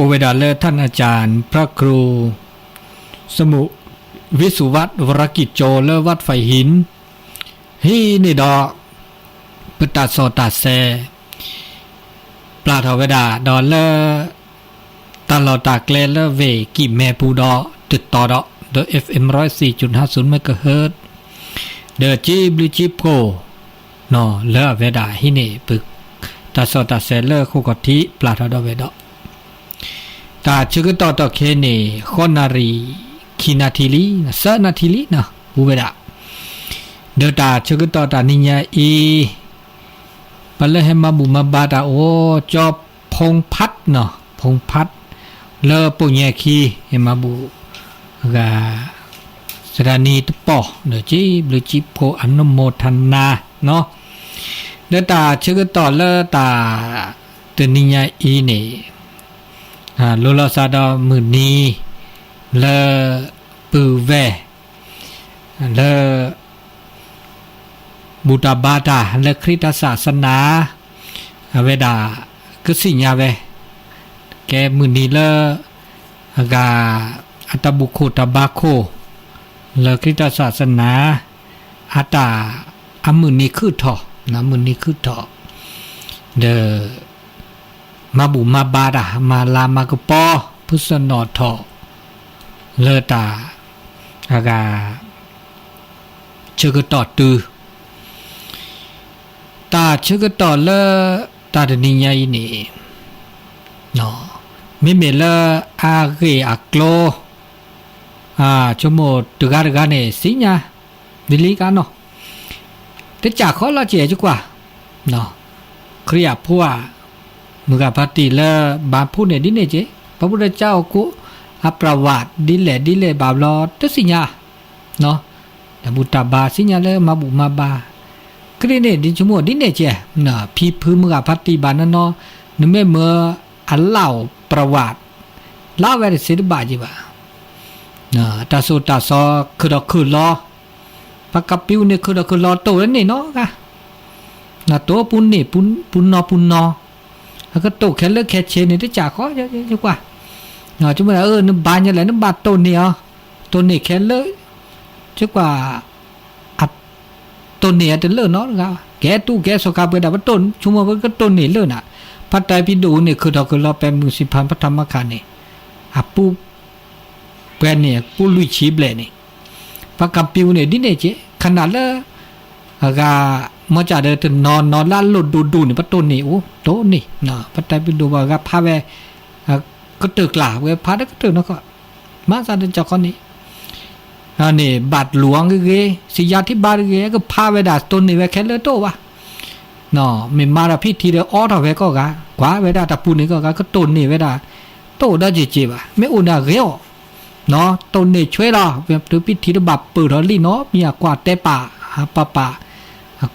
เวดาเลท่านอาจารย์พระครูสมุวิสุวัตวรกิจโจเลวัดไฟหินฮีนี่ดอกปตัดโซตัดแซปลาทเวดาดอเลตลอดตากเลเลเวกิแมปูดอติดต่อดอเดอ FM 104.50 เมกะเฮิรตซ์เดอจีบลิจิโพนอเลเวดาฮินี่ปึกตัดโซตัดแซเลคุกติปลาทดอเวดอตาชึกต่อเคเนขอนารีคีนาทีลีสนาทีลีนะอุเวดาเดตาชึกต่อตานิญาอีปะเลเหมาบุมาบาตาโอจอบพงพัดเนาะพงพัดเลปุญญคีเหมาบุกาสถานีตปอเดจิบลิจิโพอนุโมทนาเนาะเดตาชึกต่อเลตาตนิญาอีนี่โลลาซาดามือนีเลปูเวเลบูตาบาตาเลคริสตศาสนาเวดาก็สิญญาเวแกมือนีเลกาอัตบุโคตบาโคเลคริสตศาสนาอัตาอมือนีคือทอนะมือนีคือทอเดมาบุมาบาดามาลามากปอพุสนอทอเลตาอากาเชกตอตือตาเชกตอเลตาดนิญาอินี่เนาะมิเมเลอาเกอักโลชโมตกาดกาเนสิญาดิลิกาเนาะแต่จากขอละเจจุกว่าเนาะเครียบพัวมือกับปฏิเลบาพูเนี่ยดิเนเจพระพุทธเจ้ากุอประวัติดิเลบาบลอตสิญาเนาะแต่บุตรบาสิญาเลมาบุมาบากรีเนดิชมัวดิเนเจน่ะพีพื้มือกับปฏิบานันเนาะนึกไม่เมื่ออันเล่าประวัติเล่าไว้ในศิลปะจีบะน่ะตาโซตาซอคือรอปากกาปิวเนี่ยคือรอโตแล้วนี่เนาะกะน่ะตัวปุนนี่ปุนนอแล้วก็โตแค่เลิกแค่เชนนี่ได้จากเขาเยอะกว่าเนาะจุ่มนึกบานยังไงนึกบาต้นนี่อ๋อต้นนี่แค่เลิกเยอะกว่าอัดต้นนี่จะเลิกเนาะครับแกตู้แกสกัดไปได้ว่าต้นชุ่มว่าก็ต้นนี่เลิกน่ะพัดใจพิดูนี่คือเราเป็นมุสิพันพระธรรมขันธ์นี่ปูเป็นเนี่ยปูลุยชีบเลยนี่ปากกาปิวเนี่ยดิเนี่ยเจขนาดละก็มาจากเดินนอนล้านหลุดดูนี่ประตูนี่โอ้โตนี่เนาะพัดใจพิดูว่าก็พาไปก็ตึกหลาเว้ยพาได้ก็ตึกเนาะก็มาซาเดินจากคนนี้นี่บาดหลวงก็เกสิยาที่บาดเกก็พาไปด่าต้นนี่ไว้แค่เลยโตวะเนาะมีมาราพิธีเดอออไว้ก็กะกว่าไว้ด่าตะปูนี่ก็ต้นนี่ไว้ด่าโตได้เจป่ะไม่อุ่นอะเกลเนาะต้นนี่ช่วยเราแบบถือพิธีบับเปิดลี่เนาะมีกว่าแต่ป่าป่า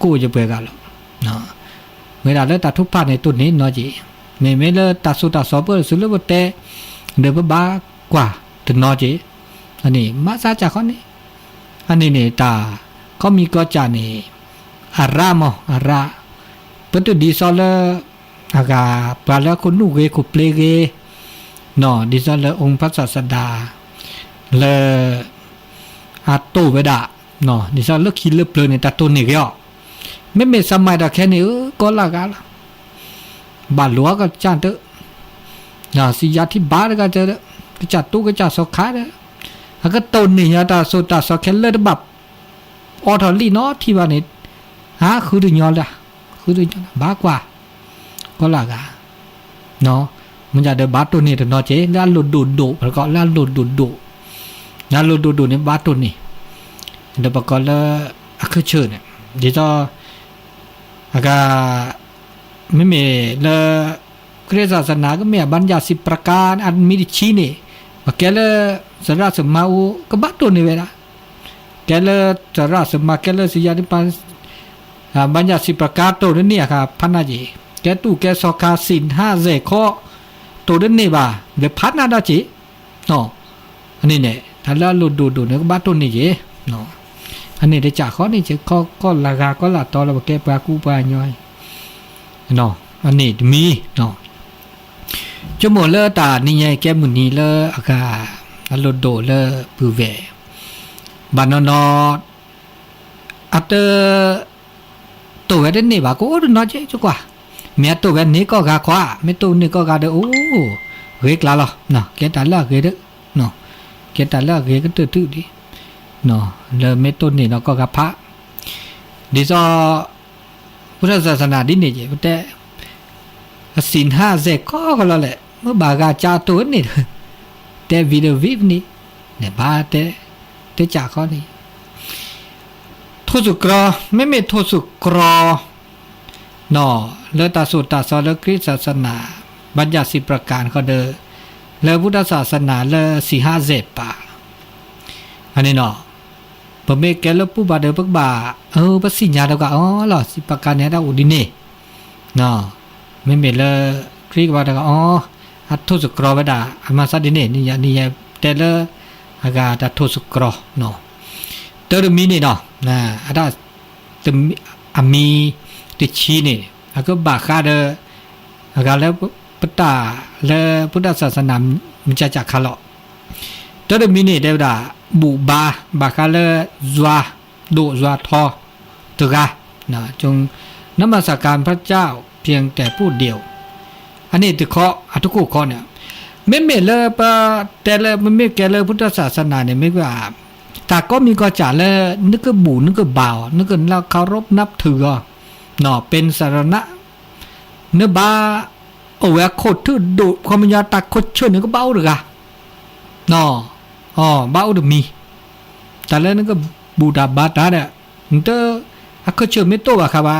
กูจะเปิดกันหรอกเนาะเวลาแล้วตัดทุกภาคในต้นนี้เนาะจีไม่เลยตัดสุดตัดสอบเปิดสุดแล้วแต่เดี๋ยวบ้ากว่าถึงเนาะจีอันนี้มาซาจากคนนี้อันนี้เนี่ยตาเขามีก็จานี่อาราเป็นตัวดีซอลเลอากาปลาแล้วคนนูเกคุเปลเกเนาะดีซอลเลองค์พระศาสดาเลอาโตเวดาเนาะดิซอลเลคิลเลเปลเนี่ยตาตัวนี่ก็ไม่สมัยดาแค่นี้ก็ละกันบาดหลวงก็จานเตอนะสิยาที่บาดก็เจอก็จัดตู้ก็จัดสกัดแล้วก็ต้นนี่ยาตาโซตาสแคนเลอร์แบบออทอลี่เนาะที่ว่านี่คือดึงยอละคือดึงบ้ากว่าก็ละกันเนาะมันจะเดบาตัวนี้แต่เนาะเจ๊แล้วหลุดดุแล้วก็แล้วหลุดดุแล้วหลุดดุนี่บาตัวนี้เดบก็แล้วคือเชิญเนี่ยเดี๋ยวจะก็ไม่มีเลยคริสตศาสนาก็มีบัญญัติ10 ประการอันมีดิชีนี่แกเลยสระสมาอุก็บัตตัวนี่เวลาแกเลยสระสมาแกเลยสิยานิปันบัญญัติ10 ประการตัวนี้ครับพันนาจีแกตู้แกสกาสิน5 เจข้อตัวนี้บ่าเดี๋ยวพันนาดาจีเนาะอันนี้เนี่ยถ้าเราดูเนี่ยก็บัตตัวนี้จีเนาะอันนี้ได้จากข้อนี้จะก็ราคาก็ละต่อเราแกปลากูปลาย่อยเนาะอันนี้มีเนาะ จมูกเลอตานี่ไงแกมุนีเลออากาอโลโดเลอปูเวบานนออัตตัวเวดนี่บากูนอเจจุกว่าเมียตัวเวนี่ก็กาขวาไม่ตัวนี่ก็กาเดโอ้เรียกลาล่ะเนาะแกตาละเกเดเนาะแกตาละเกก็ตื้อดิเนาะเลอไม่ตัวนี่เนาะก็กาพระดิซอพุทธศาสนาดินี่เจแต่ศีลห้าเสกก็แล้วแหละเมื่อบากาจาตัวนี่แต่วิดวิบนี่เนี่ยบาแต่จ่าข้อนี้ทุสุกรอไม่ทุสุกรอเนาะเลอตาสุตตาสอนเลอคริสต์ศาสนาบัญญัติ10ประการเขาเด้อเลอพุทธศาสนาเลอ4-5เสพป่าอันนี้เนาะปะเมแกลปูบาเดปักบาปะสิญญาดอกอ๋อล่ะ10ประการเนี่ยดาอุดิเนเนาะไม่เมเลคริกว่าดอกอ๋ออัตทุสุกรอวดาอามาซาดิเนนี่ยแต่เลอากาตทุสุกรอเนาะเตอร์มีนี่เนาะนะอะดาตอามีติชีนี่อะก็บาคาเดอากาแล้วปตาและพุทธศาสนามันจะจักคาเลาะเตอร์มีนี่เดวดาบุบาคาเลซัวดุซัวทอตกานะจงนมัสการพระเจ้าเพียงแต่ผู้เดียวอันนี้ตึกข้อทุกข้อเนี่ยไม่เลปะแต่ละไม่แกเลพุทธศาสนาเนี่ยไม่ว่าแต่ก็มีก็จ่าเลยนึกก็บูนึกก็บ่าวนึกก็เราเคารพนับถือเนาะเป็นสารณะเนื้อบาเอาไว้โคตรทื่อดุความยาตาโคตรเชื่อนึกก็เบาหรือเนาะเบาหรือมีแต่แล้วนึกก็บูดาบาตาเนี่ยนึกก็เขาเชื่อไม่โตว่ะครับว่า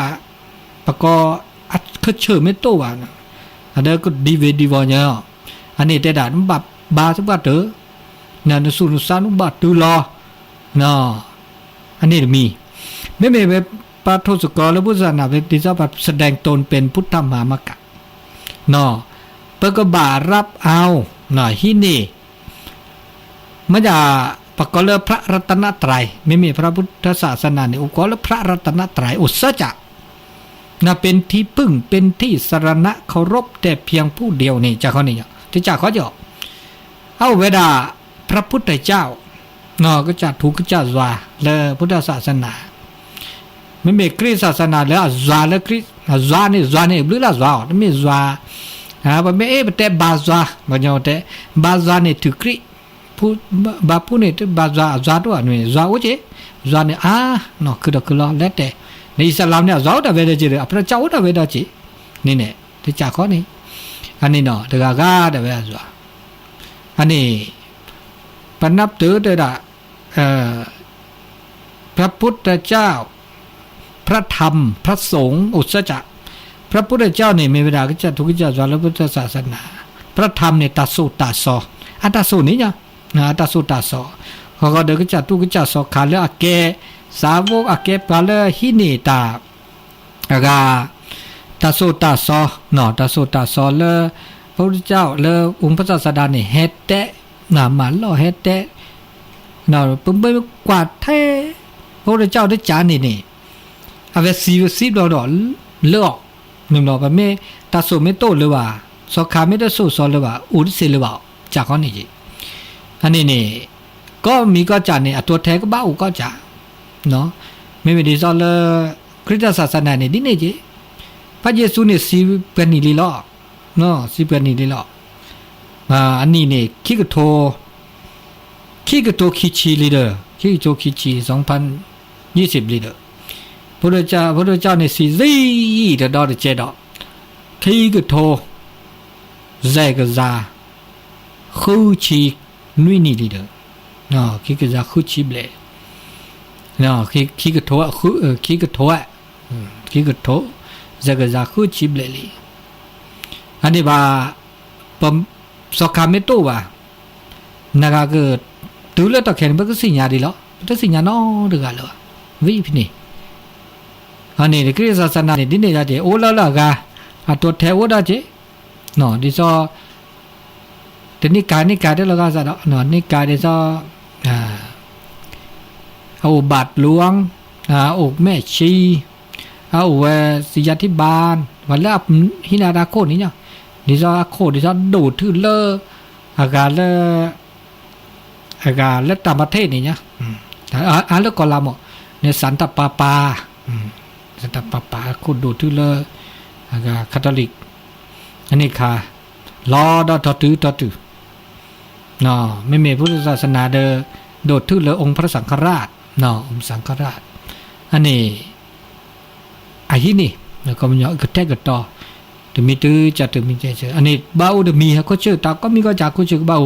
ปะก็เขาเชื่อไม่โตว่ะอันเดียวก็ดีวเนี่ยอันนี้แต่ด่านบาสักบาทเถอะเนี่ยนสุนสานุบาทดูรอเนาะอันนี้มีไม่ปาทศกรและพุทธศาสนาเป็นที่จะแสดงตนเป็นพุทธมามกะเนาะเปิดก็บารับเอาเนาะที่นี่มันจะประกอบพระรัตนตรัยไม่มีพระพุทธศาสนาเนี่ยอุกรและพระรัตนตรัยอุสจักนะเป็นที่พึ่งเป็นที่สรณะเคารพแต่เพียงผู้เดียวนี่จากเขานี่ที่จากเขาจะเอาเวลาพระพุทธเจ้าเนาะก็จะถูกก็จะวาและพุทธศาสนาไม่มีคริสต์ศาสนาแล้ววาและคริสต์วานี่หรือละวาไม่วาไม่แต่บาซาบางอย่างแต่บาซานี่ถือคริผู้บาผู้นี่ถือบาซาตัวนี่วาโอเจวานี่เนาะคือล้อแล้วแต่ในอิสลามเนี่ยเราได้เวลาจีพระเจ้าได้เวลาจีนี่เนี่ยที่จากข้อนี้อันนี้เนาะแต่ก็ได้เวลาจ้ะอันนี้ปนับถือเด้อพระพุทธเจ้าพระธรรมพระสงฆ์อุสจักพระพุทธเจ้าเนี่ยมีเวลาก็จะทุกข์จะสอนพุทธศาสนาพระธรรมเนี่ยตัสสุตัสสออัตตสุนี่นะตัสสุตัสสอเขาก็เดินก็จะทุกข์จะสอนขาเลอเกสาวกอเกปาเลหินีตากาตัสสุตัสสอเนาะตัสสุตัสสอเลพระพุทธเจ้าเลองค์พระศาสดาเนี่ยเฮ็ดแต่มาล่อเฮ็ดแต่เนาะปุ่มไปกวาดแท้พระพุทธเจ้าได้จานนี่เอาไว้ซีดอกเลือกหนึ่งดอกแบบไม่ตัดสูไม่โตเลยว่าสอขาไม่ได้สู้สอนเลยว่าอุดเสียเลยว่าจากข้อนี้จีอันนี้นี่ก็มีก็จ่าเนี่ยตัวแท้ก็บ้าอุก็จ่าเนาะไม่ได้สอนเลยคริสตศาสนาเนี่ยดิเนี่ยจีพระเยซูเนี่ยซีเป็นนี่ลีล้อเนาะซีเป็นนี่ลีล้ออันนี้เนี่ยคิกโตชีลีเดอร์คิกโตคิชี2020ลีเดอร์พระเจ้าเนี่ยสีซีเดอดเจดอคิกโตใจกะซาคูชีนุยนี่ลีเดอร์เนาะคิกซาคูชีเบลเนาะคิกโตคิกโตใจกะซาคูชีเบลลีอันนี้ว่าปมสกาเมโตว่านาก็ดูแลต่อแขนมันก็สิญญาดีแล้วแต่สิญญาน้อดึกอ่ะล่ะวิพี่นี่อันนี้คริสต์ศาสนาเนี่ยดิเนี่ยจะโอละกาตัวแท้โอดาเจเนาะดิซอแต่นี่กายได้ละกาซะเนาะนี่กายดิซอเอาบาทหลวงอกแม่ชีเอาสิยาธิบาลวันละหินาดาโคนี่เนาะ ดิซอโคดิซอดูทื่อเลออากาเลต่างประเทศนี่เนี่ยแล้วก็ลามในสันตปาปาสันตปาปาคนดูทื่อเลออากาคาทอลิกอันนี้ค่ะรอดอตื้อเนาะไม่มีพุทธศาสนาเดอโดดทื่อเลอองค์พระสังฆราชเนาะองค์สังฆราชอันนี้ไอ้ที่นี่แล้วก็มันย่อก็แท้ก็ต่อเดมีตื้อจะตื้อมีใจเชื่ออันนี้เบาเดมีฮะก็เชื่อตาก็มีก็จากก็เชื่อเบา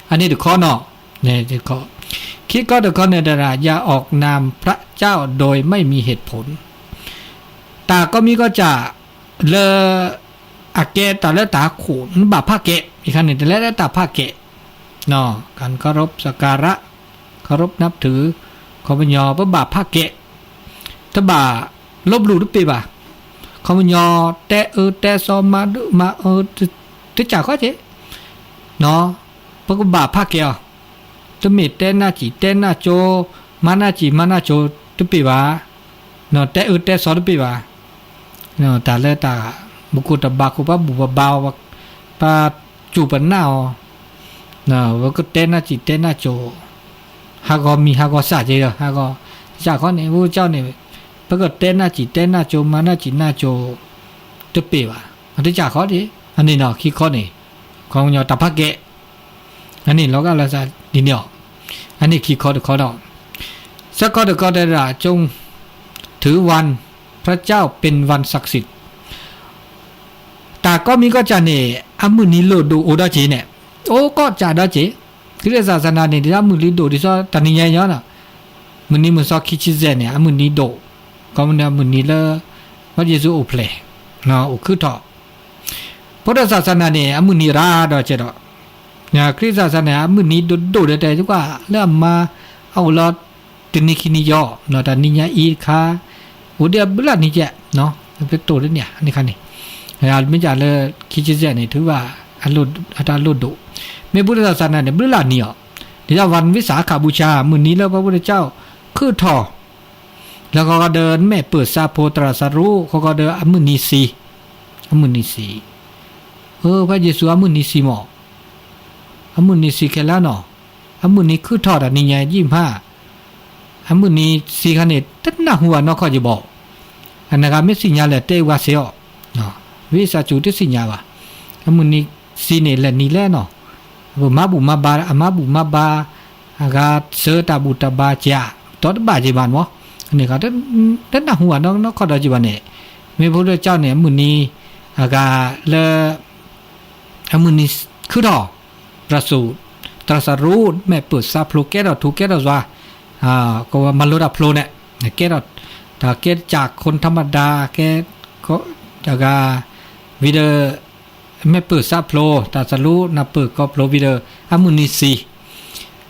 อันนี้เดข้อเนาะเนี่ยเดข้อคิดก็เดข้อในดาราอย่าออกนามพระเจ้าโดยไม่มีเหตุผลตาก็มีก็จะเลออาเกตาและตาขูนบาผ้าเกะอีกครั้งหนึ่งและตาผ้าเกะเนาะการเคารพสักการะเคารพนับถือขอพญอพระบาผ้าเกะถ้าบาลบหลู่ทุกปีบ่าขอพญอแต่ซอมาที่จ่าก็เจ๊เนาะพระบาผ้าเกะจะมีแต่หน้าจีแต่หน้าโจมาหน้าจีมาหน้าโจทุกปีบ่าเนาะแต่ซอทุกปีบ่าเนาะแต่ละตาบุกุตบาคุปะบุบบ่าวปาจูปนหน้าน่ะว่าก็เต้นหน้าจิตเต้นหน้าโจฮาก็มีฮาก็สะเจอฮาก็จากข้อนี้พระเจ้าเนี่ยปรากฏเต้นหน้าจิตเต้นหน้าโจมาหน้าจิตหน้าโจจะเปว่ะอันที่จากข้อนี้อันนี้เนาะคิดข้อนี้ของยอตะพักเกะอันนี้เราก็ละซะดีเนาะอันนี้คิดข้อเนาะสักข้อก็ได้ละจงถือวันพระเจ้าเป็นวันศักดิ์สิทธิ์แต่ก็มีก็จะเนี่ยอามุนีโลดูโอดาจีเนี่ยโอ้ก็จะดาจีคริสตศาสนาเนี่ยที่อามุนีโดดิซอตันนี่ยังนะมุนีมุสอคิชิเซเนี่ยอามุนีโดก็มันอามุนีละพระเยซูอุเพลเนาะอุคือทอพุทธศาสนาเนี่ยอามุนีราดอเจดอเนี่ยคริสตศาสนาอามุนีโดแต่ทุกว่าเริ่มมาเอาลอดตินิคินิยอเนาะตันนี่ยังอีคาอุเดียบลัดนี่เจเนาะเป็นตัวเนี่ยอันนี้คันนี้ไม่จ่าเลยคิดเจเนี่ยถือว่าอันลุดดุไม่พุทธศาสนาเนี่ยบริลานี่อ่ะเดี๋ยววันวิสาขบูชามื้อนี้แล้วพระพุทธเจ้าคือทอแล้วก็เดินแม่เปิดซาโพตรัสรู้เขาก็เดินมื้อนี้สีพระเยซูมื้อนี้สีหมอมื้อนี้สีแค่แล้วเนาะมื้อนี้คือทอดอันนี้ไง25มื้อนี้สีคันนี้ตัดหน้าหัวเนาะเขาจะบอกอันนั้นก็ไม่สิญญาแหละเตวาเสียเนาะวิสาจุติสิญญาว่ะมื้อนี้สีนี่แหละนี่แหละเนาะบุมาบาอามาบุมาบาอากาเสตาบุตบาจาตอดบาจิบานวะอันนี้ก็ดันหน้าหัวเนาะก็ดจิบานเนี่ยมีพระพุทธเจ้าเนี่ยมื้อนี้อากาละมื้อนี้คือดอกประสูติตรัสรู้แม่เปิดซาโพลแกดอถูกแกดอว่าก็ว่ามันลดอัพโลเนี่ยแกดอถ้าแกจากคนธรรมดาแกก็อากาวิเดไม่เปิดซาโพลตาสรู้นับเปิดก็โพลวิเดอร์อามุนิซี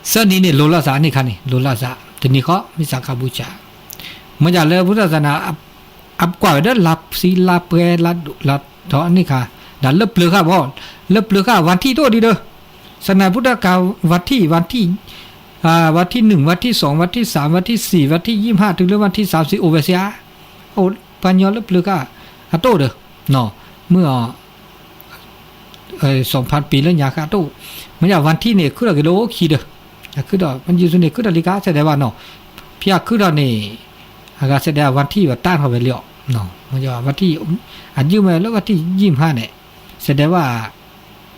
เส้นนี้เนี่ยโลลาสานี่ค่ะนี่โลลาสาทีนี้เขามีสังฆบูชาเมื่อจากเลยพุทธศาสนาอับกว่าเด้อลับศีลาเปรลัดเท่านี้ค่ะดันเลิบเปลือกค่ะพ่อเลิบเปลือกค่ะวันที่ตัวดีเด้อศาสนาพุทธกาลวันที่1วันที่2วันที่3วันที่4วันที่25ถึงวันที่30โอเวเซียโอ้ปัญญาเลิบเปลือกค่ะอะโตเด้อเนาะเมื่อ2,000 ปีแล้วยาคาตู้มันอยากวันที่เนี่ยคือเรากิโลขีเด้อคือดอกมันอยู่ส่วนเนี่ยคือดาลิกาแสดงว่าเนาะพี่อยากคือดอกนี่อากาแสดงวันที่ว่าต้านเข้าไปแล้วเนาะมันจะวันที่อันยืมมาแล้ววันที่25เนี่ยแสดงว่า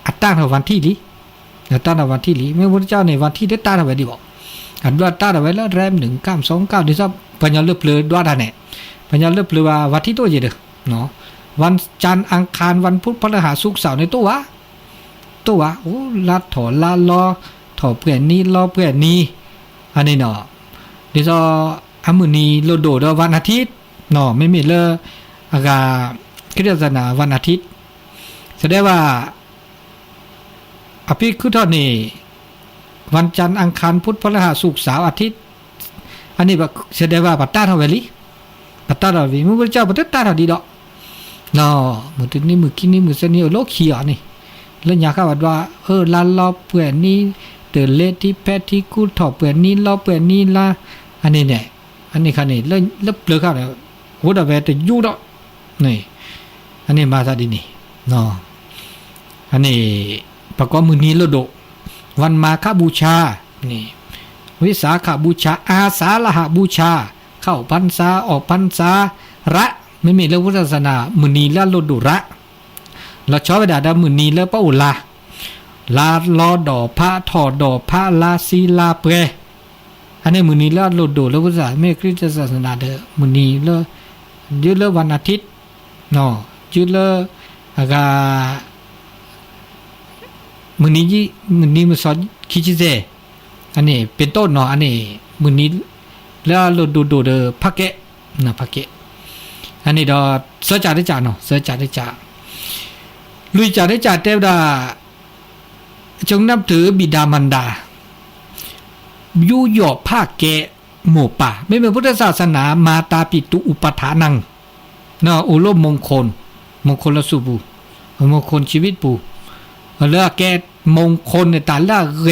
อัตต้านเข้าวันที่นี้ต้านเข้าวันที่นี้แม่พระเจ้าในวันที่ได้ต้านเข้าไปดีบอกอันว่าต้านเอาไว้แล้วแรม1929ที่ซับปัญญาเลือบเลือด้วยได้เนี่ยปัญญาเลือบเลือว่าวันที่ตัวเยเด้อเนาะวันจันทร์อังคารวันพุธพฤหัสศุกร์เสาร์ในตัวโอ้ลัดถอลาล้อถอเพื่อนนี้ล้อเพื่อนนี้อันนี้เนาะเดี๋ยวอามื้อนี้โลดโดวันอาทิตย์เนาะไม่มีเลยอากาคริสตศาสนาวันอาทิตย์แสดงว่าอภิคือเท่านี้วันจันทร์อังคารพุธพฤหัสศุกร์เสาร์อาทิตย์อันนี้แบบแสดงว่าปัตตาเท่าเวลีปัตตาเท่าเวลีพระพุทธเจ้าปัตตาเท่าดีดอกเนาะมื้อถึงนี้มื้อกินนี้มื้อเสนี้โลกขี้อ่ะนี่แล้วอยากว่าลาลอเปื่อนนี้เตเลที่แพทที่กูถอเปื่อนนี้ลอเปื่อนนี้ละอันนี้เนี่ยอันนี้คันนี้แล้วเปลือกข้าวเนี่ยโหดาเวแต่ยู่ดอกนี่อันนี้มาซะดีนี่เนาะ อันนี้ประกอบมือนี้ละโดวันมาฆบูชานี่วิสาขบูชาอาสาฬหบูชาเข้าพรรษาออกพรรษาระไม่มีเรื่องพุทธศาสนามือนี้ละโลดุระเราชอบไปด่าดามือนี้ละปะอุลาลาลอดอพระถอดดอพระลาศีลาเปรอันนี้มือนี้ละโลดุแล้วพุทธศาสนาไม่คริสตศาสนาเด้อมือนี้ละยืดละวันอาทิตย์เนาะยืดละอากามือนี้มันสอนคิดเจอันนี้เป็นต้นเนาะอันนี้มือนี้แล้วเราดูเดอพักเกะนะพักเกะอันนี้ดอเสือจ่าได้จ่าเนาะเสือจ่าได้จ่าลุยจ่าได้จ่าเทวดาจงนับถือบิดามารดายุยอภาคเกะหมู่ป่าไม่เป็นพุทธศาสนามาตาปิตุอุปถานังเนาะอุโลมมงคลละสุบูมงคลชีวิตปูเลือกแกมงคลในตาละเร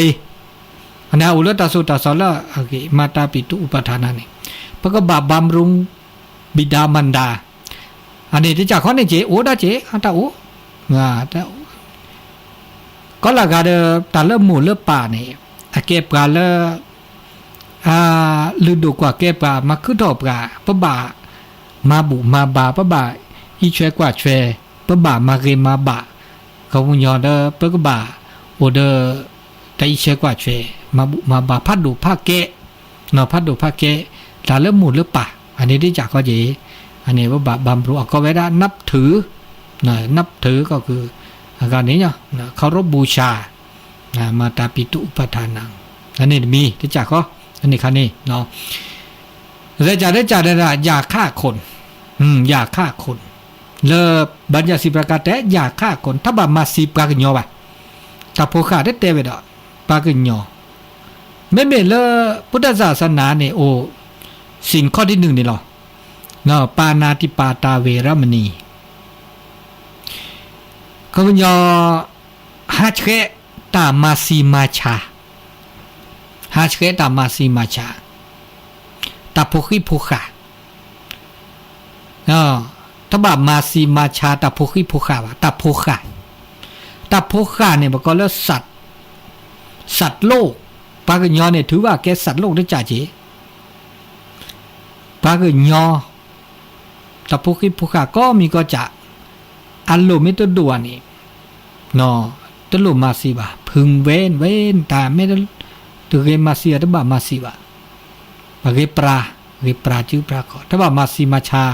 อันนั้นอุลตาสุตาสละโอเคมาตาปิตุอุปทานานี่พระก็บำรุงบิดามารดาอันนี้ที่จากข้อนี้เจโอดาเจอันตาโอตาก็ละกาเดตาเริ่มหมู่เริ่มป่านี่เก็บกาเลฤดูกว่าเก็บกามาขึ้นดอกกาพระบามาบุมาบาพระบาอีช่วยกว่าช่วยพระบามาเรมาบาเขาบุญยอเดเปิกบ่าโอเดแต่อีเชกว่าเชมาบาพัดดูภาคเกะเนาะพัดดูภาคเกะตาเริ่มหมุนหรือป่ะอันนี้ที่จากก็จีอันนี้ว่าบำรุงก็ไว้ได้นับถือนะนับถือก็คืออาการนี้เนาะเคารพบูชามาตาปิตุอุปทานังอันนี้มีที่จากก็อันนี้คันนี้เนาะได้จากได้อย่าฆ่าคนอย่าฆ่าคนเลบัญญัติสิประกาศแต่อย่าฆ่าคนถ้าบ่มาสิปากญอบ่ถ้าผู้ฆ่าได้เตเวดอปากญอไม่เลพุทธศาสนาเนี่ยโอ้สิ่งข้อที่1นี่หรอเนาะปานาติปาตาเวรมณีเขาญอฮัจเกตามาสีมาชาฮัจเกตามาสีมาชาตาผู้ขี้ผู้ฆ่าเนาะถ้าบามาสีมาชาตาโพขี้โพขาตาโพขาเนี่ยบอกก็แล้วสัตว์โลกปากญอเนี่ยถือว่าแกสัตว์โลกได้จ่าเจปากญอตาโพขี้โพขาก็มีก็จะอันโลไม่ตัวด่วนนี่เนาะตัวโลมาสีบาพึงเว้นตาไม่ได้ตัวเกมาสีถ้าบามาสีบาปากปลาชื่อปลาขอถ้าบามาสีมาชา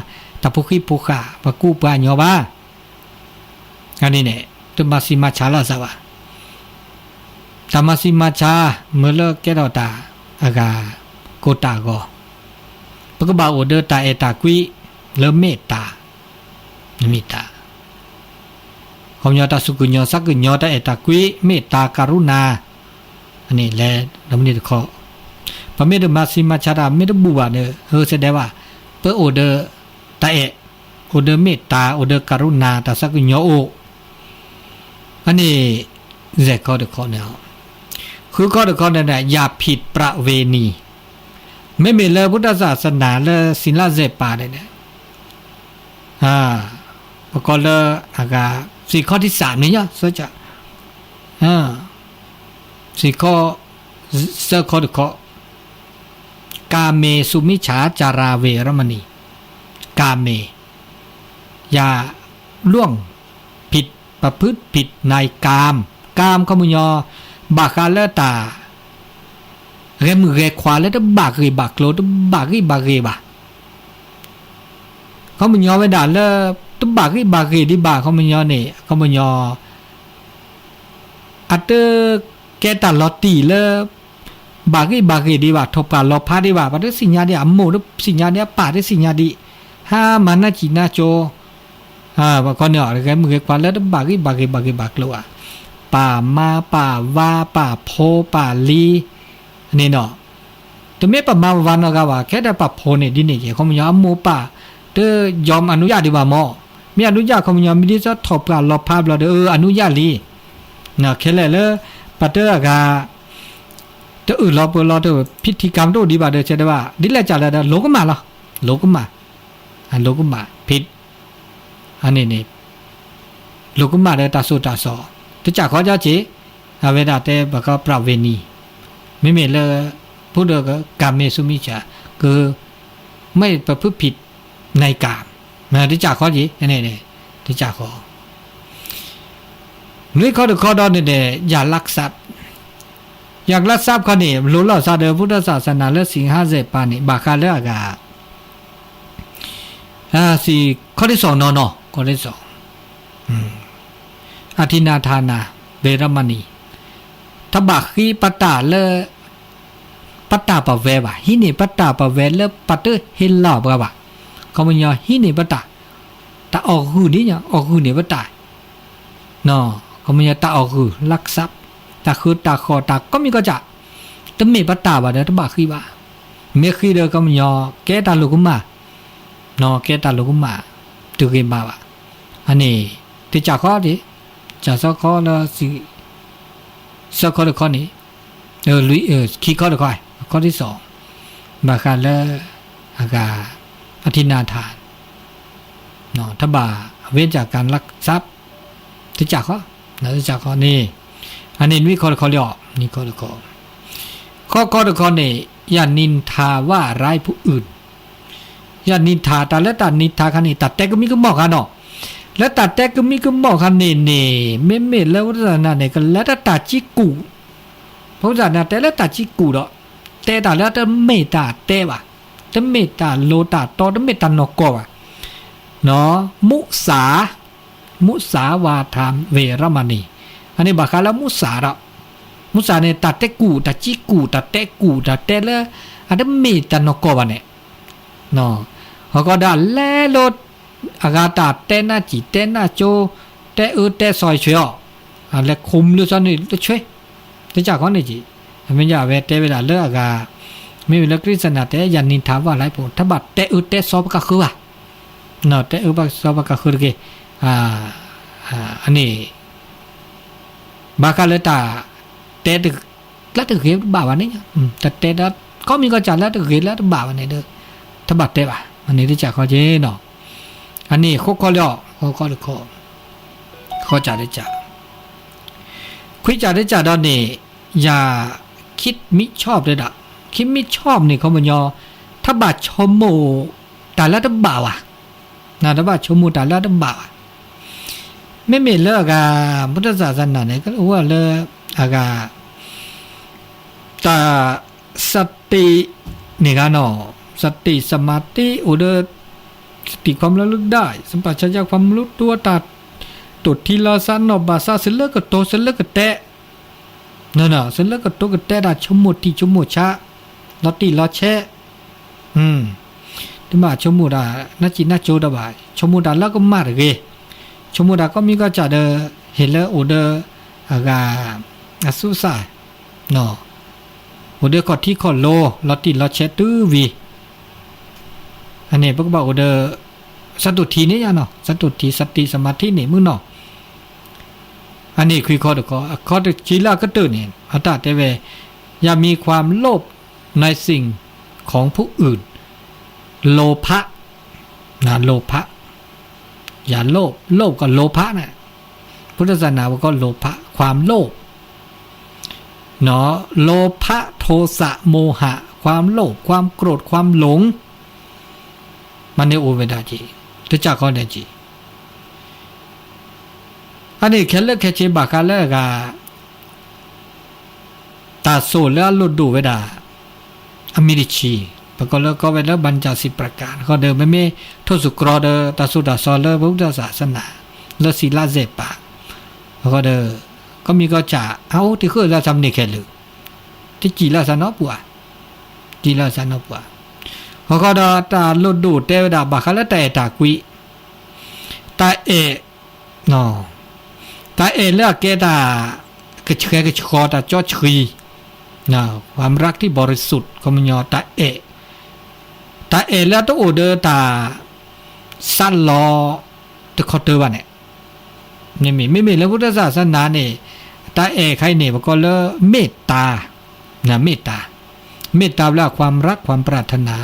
ตาพุขี้พุขาปะกู้ปลาหยอบ้าอันนี้เนี่ยตัวมาสีมาชาละสาวะตามาสีมาชาเมื่อเลิกแก่ดอตาอากาโกตาก็ปะก็บ่าวเดอตาเอตากุยเริ่มเมตตาเขาหยอตาสุกุญญอสักกุญญอตาเอตากุยเมตตาการุณาอันนี้แหละดำนี้ขอพระเมตตามาสีมาชาดาไม่ได้บุบะเนี่ยแสดงว่าเพื่อโอเดอตาเอโอเดอเมตตาโอเดอการุณาตาสักญอโออันนี้แจกข้อเด็กข้อเนี่ยคือข้อเด็กข้อเนี่ยอย่าผิดประเวณีไม่มีเลยพุทธศาสนาเลยศีลเจป่าเนี่ยประกอบเลยอากาสี่ข้อที่3นี่เนาะเสียจะสี่ข้อเสื้อข้อเด็กข้อกาเมสุมิฉาจาราเวรมณีกาเมอย่าล่วงผิดประพฤติผิดในกามขมุญญบากาเลตาเรมือเรควาเลตบากรีบากโลตบากรีบากรีบาขมุญญไว้ด่าเลตบากรีดิบาขมุญญเนี่ยขมุญญอัตเตแกตาลอตีเลบากรีดิบาทบกาลอพาดิบาปะสิญญาดิอัมโมสิญญาเนี่ยป่าได้สิญญาดิห้ามันน่าจีน่าโจบางคนเนี่ยอะไรกันมือควันแล้วบากเลยว่ะป่ามาป่าวาป่าโพป่าลีนี่เนาะแต่ไม่ป่ามาวันก็ว่าแค่แต่ป่าโพเนี่ยดิเนี่ยเขาไม่ยอมโมป่าเธอยอมอนุญาตดีกว่าหมอมีอนุญาตเขาไม่ยอมมีที่จะถบกาลบภาพเราอนุญาตลีเนาะแค่เลยปัตเตอร์กาแต่เราพิธีกรรมตัวดีบ่าใช่ไหมว่าดิแลจ่าแล้วโลกมาเหรอโลกมาอันโลกุมาผิดอันนี้โลกุมาได้ตาสุตาสอแต่ တကြခေါ်ကြချေအဝေဒတဲ့ဘကပရဝေနီမိမိလေဘုဒ္ဓကကာမေစုမိချာគឺไม่ประพฤติผิดในกามนะတကြခေါ်ကြီးเนี่ยတကြခေါ်นี่ข้อข้อดอนเนี่ยอย่าลักทรัพย์อยากลักทรัพย์เขานี่รู้ล่อซาเดพุทธศาสนาและสิ่ง50ปานี่บาคาเลกาสิข้อที่2เนาะข้อที่2อธินาทานาเวรมณีถ้าบาคีปตาเลปตาปะเวบะหินี่ปตาปะเวเลปตเฮลลาบะบะเขามันยอหินี่ปตาตาออกหูนี่เนี่ยออกหูนี่ปตาเนาะเขามันยอตาออกหูลักทรัพย์ตาคือตาคอตาก็มีก็จะตเมปตาบะเดตบาคีบะเมคีเดก็มันยอแกตาลูกมาเนาะแกตาลูกมาตุเกมาบะอันนี้ที่จะข้อดิจะสักข้อละสิสักข้อละข้อนี้ลุยขี้ข้อละข้อที่2บาคาเลอากาอธินาทานเนาะถ้าบาเว้นจากการลักทรัพย์ที่จะข้อนะที่จะข้อนี้อันนี้มีข้อละข้อเดียวนี่ข้อละข้อละข้อนี่อย่านินทาว่าร้ายผู้อื่นอย่านินทาแต่และตัดนินทาคันนี้ตัดแต่ก็มีก็บอกกันเนาะแล้วตัดแต่ก็มีก็บอกคันนี่เม่แล้วพุทธศาสนาเนี่ยก็แล้วตัดจิกูพุทธศาสนาแต่แล้วตัดจิกูเนาะแต่ตัดแล้วจะเมตตาแต่ว่ะจะเมตตาโลตาตอจะเมตตานกว่ะเนาะมุสาวาทามเวรมณีอันนี้บอกกันแล้วมุสาระมุสาเนี่ยตัดแต่กูตัดจิกูตัดแต่กูตัดแต่แล้วอันนั้นเมตตานกว่ะเนี่ยเนาะเขาก็ได้แล้วโลอากาตาเต้นหน้าจีเต้นหน้าโจเต้เต้ซอยช่วยอะไรคุมหรือสันนี่ช่วยที่จากเขาเนี่ยจีไม่อยากเวทเต้เวลาเลิกอากาไม่เวลากฤษณะเต้ยันนินทาว่าไรผมถ้าบัดเต้ซอบก็คือว่าเนาะเต้บัดซอบก็คือกี่อันนี้บากาเลตาเต้ตึกแล้วตึกเขียบบ่าวันนี้แต่เต้แล้วก็มีก็จัดแล้วตึกเขียบแล้วบ่าวันนี้เด้อถ้าบัดเต้บ่าอันนี้ที่จากเขาเจเนาะอันนี้ข้อเดียวข้อจ่าได้จ่าคุยจ่าได้จ่าตอนนี้อย่าคิดมิชอบเลยด่ะคิดมิชอบนี่เขามันยอถ้าบาดชมโมแต่ละตบ่าวอ่ะนะถ้าบาดชมโมแต่ละตบ่าวไม่มีเลิกอ่ะพุทธศาสนาเนี่ยก็ว่าเลิกอากาแต่สตินี่กันเนาะสติสมาธิอุดสติความระลึกได้สัมปชัญญะความรู้ตัวตัดตุทีละสันนอบาซาเสลกโตเสลกแตะนั่นน่ะเสลกโตกแตะดาชมดที่ชมดชะลอติลอแชที่มาชมดานาจินาโจดาบายชมดาแล้วก็มาเรชมดาก็มีก็จะเดเฮเลโอเดอากาอสุสาเนาะโอเดก็ที่ขอโลลอติลอแชตื้อวีอันนี้พวกบอกว่าเดสตุทีนี่ยังเนาะสตุทีสติสมาธินี่มึงเนาะอันนี้คือข้อที่ชีลาก็ตื่นเห็นอัตตาเตเวอย่ามีความโลภในสิ่งของผู้อื่นโลภะนะโลภะอย่าโลภก็โลภะนะพุทธศาสนาว่าก็โลภะความโลภเนาะโลภะโทสะโมหะความโลภความโกรธความหลงมันเนี่ยโอเวดาจีจะจากเขาเนี่ยจีอันนี้แค่เลิกแค่เชบากาเลิกอะตาโซแล้วลุดดูเวดาอเมริชีปก็เลิกก็ไปแล้วบรรจา10ประการก็เดิมไม่ทศกรอเดตาสุดาซอเลพุทธศาสนาแล้วศิลาเจปะก็เดก็มีก็จะเอาที่คือเราทำนี่แค่เลยที่จีลาสานอปัวจีลาสานอปัวเขาก็ดาตาลุดดูเตวดาบาคาละแต่ตากุยตาเอเนาะตาเอเลือกเกตากระเชกระชอตาจอชีนะความรักที่บริสุทธิ์ก็มันยอตาเอแล้วต้องโอเดอตาสั้นรอตะคอเตอร์วันเนี่ยไม่มีแล้วพุทธศาสนาเนี่ยตาเอใครเนี่ยก็เลเมตตานะเมตตาแล้วความรักความปรารถนา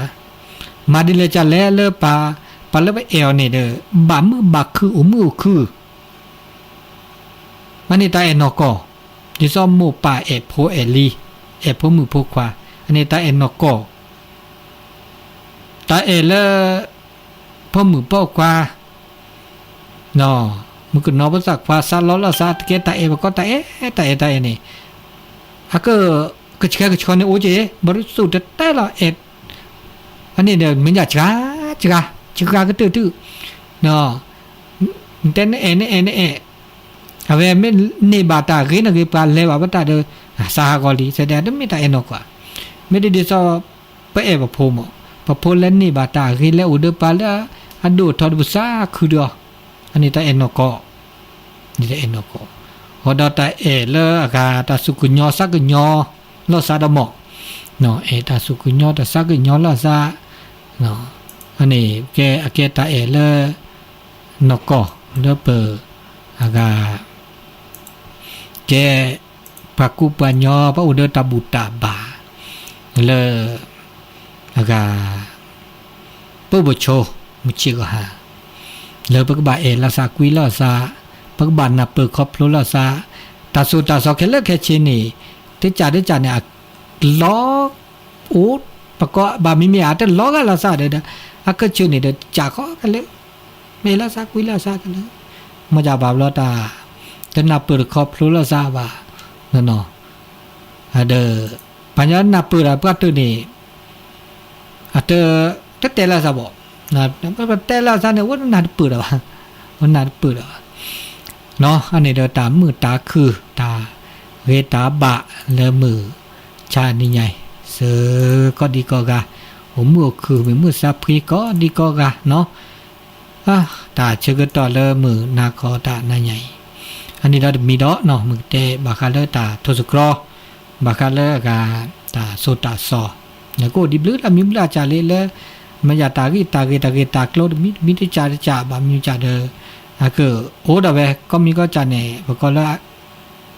มาดิเลจะแลเลปาเลไปเอลเนี่ยเด้อบามือบาคือมือคือ มันนี่ตาเอนอกอดิซอมหมู่ป่าเอโพเอลีเอโพมือโพควาอันนี้ตาเอนอกอตาเอเลพมือโพควาเนาะมึงก็นอภาษาควาซาลอลาซาตะเกตาเอบก็ตาเอนี่อะก็ชะก็ชอนโอเจบริสุทธิ์แต่ละเออันนี้เดี๋ยวมันอยากจะก็ตื้อเนาะแต่เอเอาไว้ไม่นี่บาตาเกนก็ปาเลบาบตาเดสหกอลีเสด็จไม่ตาเอนอกว่าไม่ได้ดิซอไปเอบ่พอมปะพอแล้วนี่บาตาเกแล้วอุดปาละอันดูทอดบุษาคือเด้ออันนี้ตาเอนอกอนี่ตาเอนอกอฮอดตาเอเลอกาตาสุกุญญอสักกุญญอลอซาดมอเนาะเอตาสุกุญญอตาสักกุญญอลอซาเนาะอันนี้แกตาเอเลนอกอเลเปอากาแกปักกุปัญญาพระอุดตบุตาบาเลอากาปุบโชมุชิกหาเลปกบาเอลาซากุยลาซาปกบานาเปคอพโลลาซาตาสุตาซอเคเลเคชินีติจาเนี่ยล้ออูดปะก็บามิมีอาแต่ล้อกะลาซาเดอะกะชินีเดจาขอกันเลยเมลาซากุยลาซากันเลยมาจาบาบลอตาแต่นาเปิดครอบรู้แล้วทราบว่านั่นเนาะเดอปัญญานาเปิดปะตัวนี้เตละซาบ่นะเตละซาเนี่ยว่านาเปิดอ่ะว่านาเปิดอ่ะเนาะอันนี้เดอตามือตาคือตาเวตาบะเลมือชานี่ใหญ่เสือก็ดีก็กะผมมือคือมือซับพีก็ดีก็กะเนาะตาเชื่อต่อเลมือนาคอตานาใหญ่อันนี้เรามีดอกเนาะมึงเตบาคาเลตาทศกรบาคาเลกาตาโซตาซอแล้วก็ดิบลือละมีมลาจาเลเลยมันอย่าตาโคลดมีที่จาบามีจาเดอะก็โอดาเวก็มีก็จาเนี่ยบก็ละ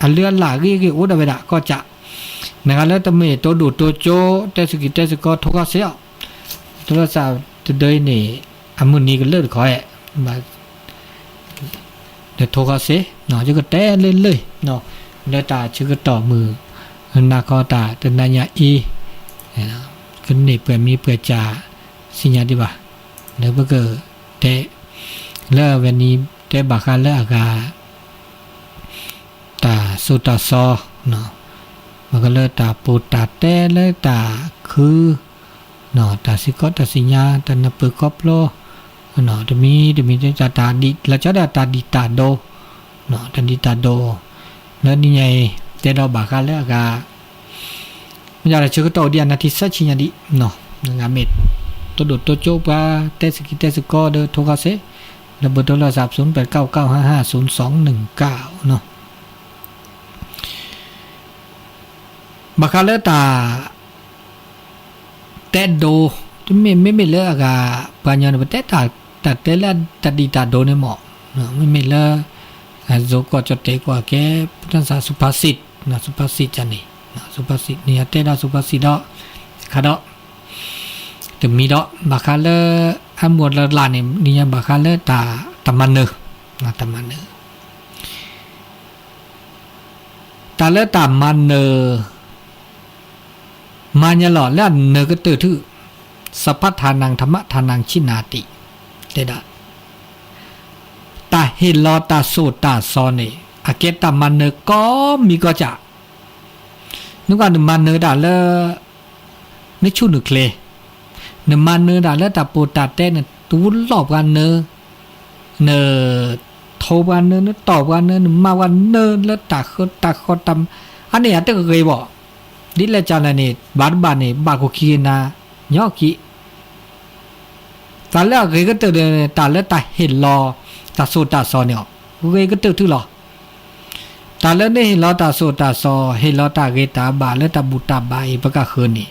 อันเลือนหลากีโอดาเวดะก็จะนะครับแล้วตะเมตัวดูตัวโจเตสก็ทกเสียตัวสาวจะเดยนี่อามุนีก็เลิศขอแมาเดี๋ยวโทรเขาเสียเนาะจะก็แต้เล่นเลยเนาะเดี๋ยวตาชื่อก็ต่อมือนาคอตาตันนายาอีขึ้นนี่เปื่อมีเปื่อจ่าสิญญาดีบ่ะเดี๋ยวเพื่อเตะเลิกวันนี้เตะบักการเลิกอากาตาสุตาซอเนาะมันก็เลิกตาปูตาเตะเลิกตาคือเนาะตาสิกอตาสิญญาตันนเปิดครอบโลเนาะจะมีจะตาดิแล้วจะได้ตาดิตาโดเนาะตาดิตาโดแล้วนี่ไงเตะเราบากาแล้วกามันจะชื่อก็โตเดียนนาทีสักชิญญาดิเนาะงาเม็ดตัวโดดตัวโจปาเตสกอเดอโทรเซแล้วเบอร์โทรศัพท์0899550219เนาะบากาเลตาเตโดไม่เลิกอะปัญญาเนี่ยแต่เตละตัดดีตาโดเนี่ยเหมาะไม่เลิกโจก็จะเตกว่าแกพุทธศาสสุภาษิตนะสุภาษิตจันนี่สุภาษิตเนี่ยเตละสุภาษิตดอกขาดอกแต่มีดอกบาคาเลอันหมดละลานนี่บาคาเลตามันเนนะตามันเนตาเลตามันเนมันยหล่อแล้วเนก็ตื่นถือสัพพทานังธรรมทานังชินาติเตดะตาเฮลอตาโซตาซอนี่อาเกตามันเนก็มีก็จะนึกว่ามันเนดาเลไม่ชุนึกเลยเนมันเนดาเลตาปูตาเต้นตูหลอบกันเนโทกันเนตอบกันเนมาวันเนแล้วตาเขาตำอันนี้อาจจะเคยบอกดิเลจานานี่บานี่บาโกคีนาญอกิตาแล้วก็เตอตาแล้วตาเห็นรอตาโซตาซอเนี่ยก็เตอถือรอตาแล้วนี่เห็นรอตาโซตาซอเห็นรอตาเกตาบาแล้วตาบุตาบาอีปะกะคืนนี่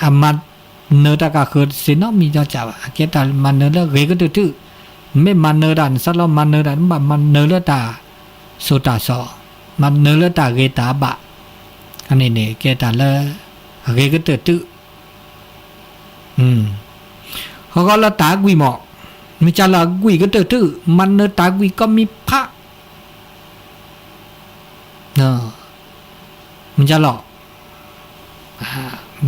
อามันเนตากะคืนสินอมีจอจ่าเกตามันเนแล้วก็เตอถือไม่มันเนดันสัตว์มันเนดันมันเนแล้วตาโซตาซอมันเนแล้วตาเกตาบาอันนี้เนี่ยแกตาละเกก็เตตื้อเขาก็ละตากุยหมอกมีจาละกุยก็เตตื้อมันเนตากุยก็มีพระ มันจะหลอก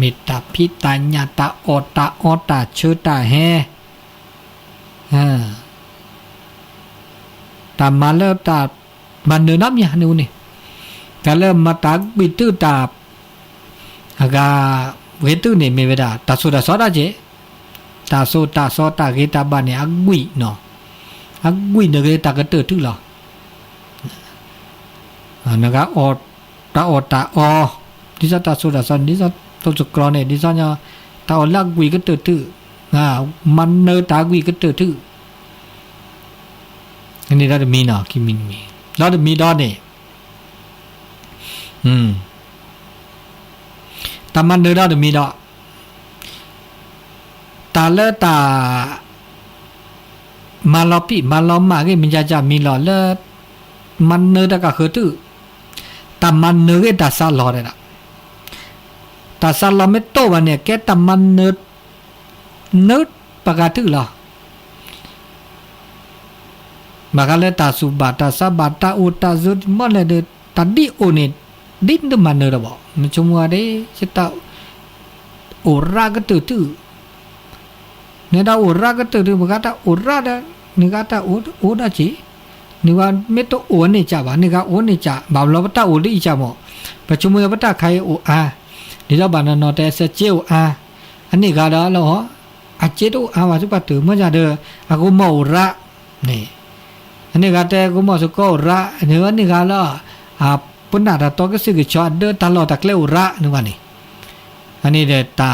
มิตาพิตาญาตาโอตาออตาชื่อตาแฮตามาเลตาบันเนนับยานูนี่แต่เริ่มมาตาบิตุตาอากาเวตุนี่เมเวดาตาสุดาสอดาเจตาสุตาสอตาเกตาบานเนี่ยอักกุยเนาะอักกุยเนเกตากระเตอทุหรอนะคะออตาออตาออดิซาตาสุดาสอนดิซาตัวจุกรอเนี่ยดิซาเนี่ยตาอลักกุยกระเตอทุมันเนตากุยกระเตอทุอันนี้เราจะมีเนาะคิมินมีเราจะมีดอนเนี่ยตามันเนเราจะมีดอตาเลตามาลอปีมาลอมาเกมินจะมีลอเลมันเนตะกะคือตุตามันเนเกตาซาลอเดละตาซาลอเมโตวันเนี่ยแกตามันเนปะกะตุลอบากาเลตาสุบาตาซาบาตาอุตาซุดมอเลเดตาดิโอเนดินเดมันเนระบ่มันชมัวเดสิตาโอรากะตุตุเนี่ยดาโอรากะตุตุบกาตาโอราดานี่กาตาโอดาจินี่ว่าเมโตโอเนจาบานี่กาโอเนจาบาลอปตาโอลิจามอปะชมัวปตาไคโออานี่ละบานนอเตเซเจโออาอันนี้กาดาลออะเจโตอาวาสุปะตุมะจาเดอะกุมอระนี่อันนี้ก็แต่กูมอสก็ระเนี่ยวันนี้ก็ละปุ่นหน้าตาโตก็สิกชอดเดินตลอดตะเกลระนึกว่านี่อันนี้เดตา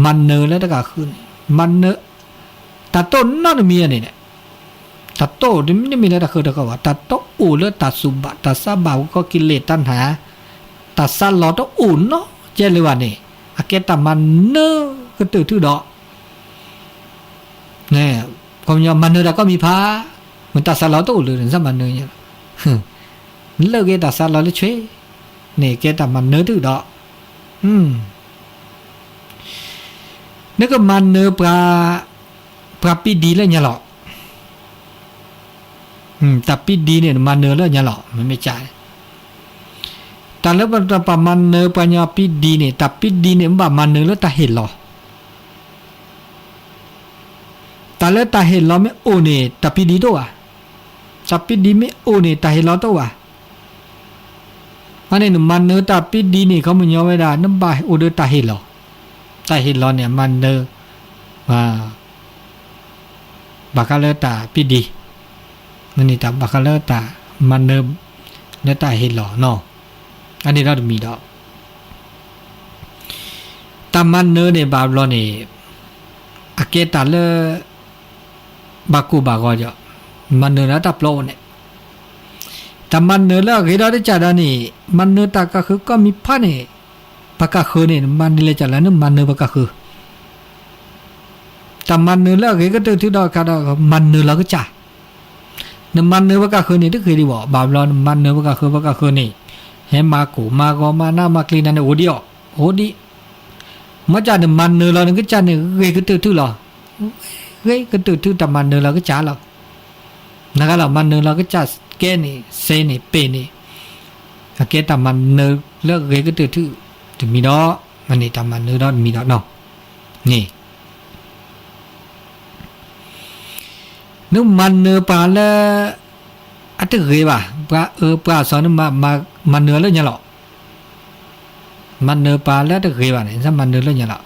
มันเนแล้วตะกะขึ้นมันเนตาโตนั่นมีอันนี้เนี่ยตาโตนี่ไม่มีแล้วตะคือตะก็ว่าตาโตอูเลตาสุบะตาซาบาก็กิเลสตัณหาตาซาลอตอูเนาะเจเลยว่านี่อะเกตามันเนก็ตื่นทื่อดอกเนี่ยก็ยอมมันเนอก็มีพามันตาสลอตู้หรือซะมันเนยเลิกเกตาสลอเลยช่วยนี่เกตามันเนอตื้อดอกนี่ก็มันเนอปลาปีดีแล้วเนี่ยหรอแต่ปีดีเนี่ยมันเนอแล้วเนี่ยหรอมันไม่จ่ายแต่แล้วมันเนอปัญญาปีดีเนี่ยแต่ปีดีเนี่ยมันเนอแล้วตาเห็นหรอตาเลตาเห็นเราไม่โอเนี่ยตาปีดีตัวตาปีดีไม่โอเนี่ยตาเห็นเราตัวอันนี้มันเนอตาปีดีนี่เขาไม่ยอมไม่ได้น้ำบายโอเดตาเห็นเราเนี่ยมันเนอบากาเลตาปีดีนั่นนี่ตาบากาเลตามันเนอเนตาเห็นเราเนาะอันนี้เรามีดอกตามันเนอเนี่ยบาบลอเนี่ยอาเกตาเลบากูบากอจมันเนอตาปลอเนี่ยแต่มันเนอแล้วเกิดได้จัดนี่มันเนอตาก็คือก็มีพันเนี่ยปากกาคือเนี่ยมันนี่เลยจัดแล้วนี่มันเนอปากกาคือแต่มันเนอแล้วเกิดก็ตื่นที่ดอกกันมันเนอแล้วก็จ่าเนี่ยมันเนอปากกาคือนี่ที่เคยดีบอกบาบลอนมันเนอปากกาคือนี่เฮมากูมาก็มาหน้ามาคลีนั่นโอดีอ่ะโอดีมาจ่าเนี่ยมันเนอแล้วนี่ก็จ่าเนี่ยเกิดก็ตื่นที่หรอเฮ้ยก็ตื่นที่แต่มันเนอเราก็จ่าเรานะครับเรามันเนอเราก็จ่าแกนี่เซนี่เปนี่แกแต่มันเนอเลิกเฮ้ยก็ตื่นที่ถึงมีดอกมันนี่แต่มันเนอเรามีดอกเนาะนี่นึกมันเนอปลาแล้วอันที่เฮ้ยป่ะปลาสอนมันเนอแล้วเนี่ยหรอมันเนอปลาแล้วที่เฮ้ยป่ะเนี่ยถ้ามันเนอแล้วเนี่ยหรอ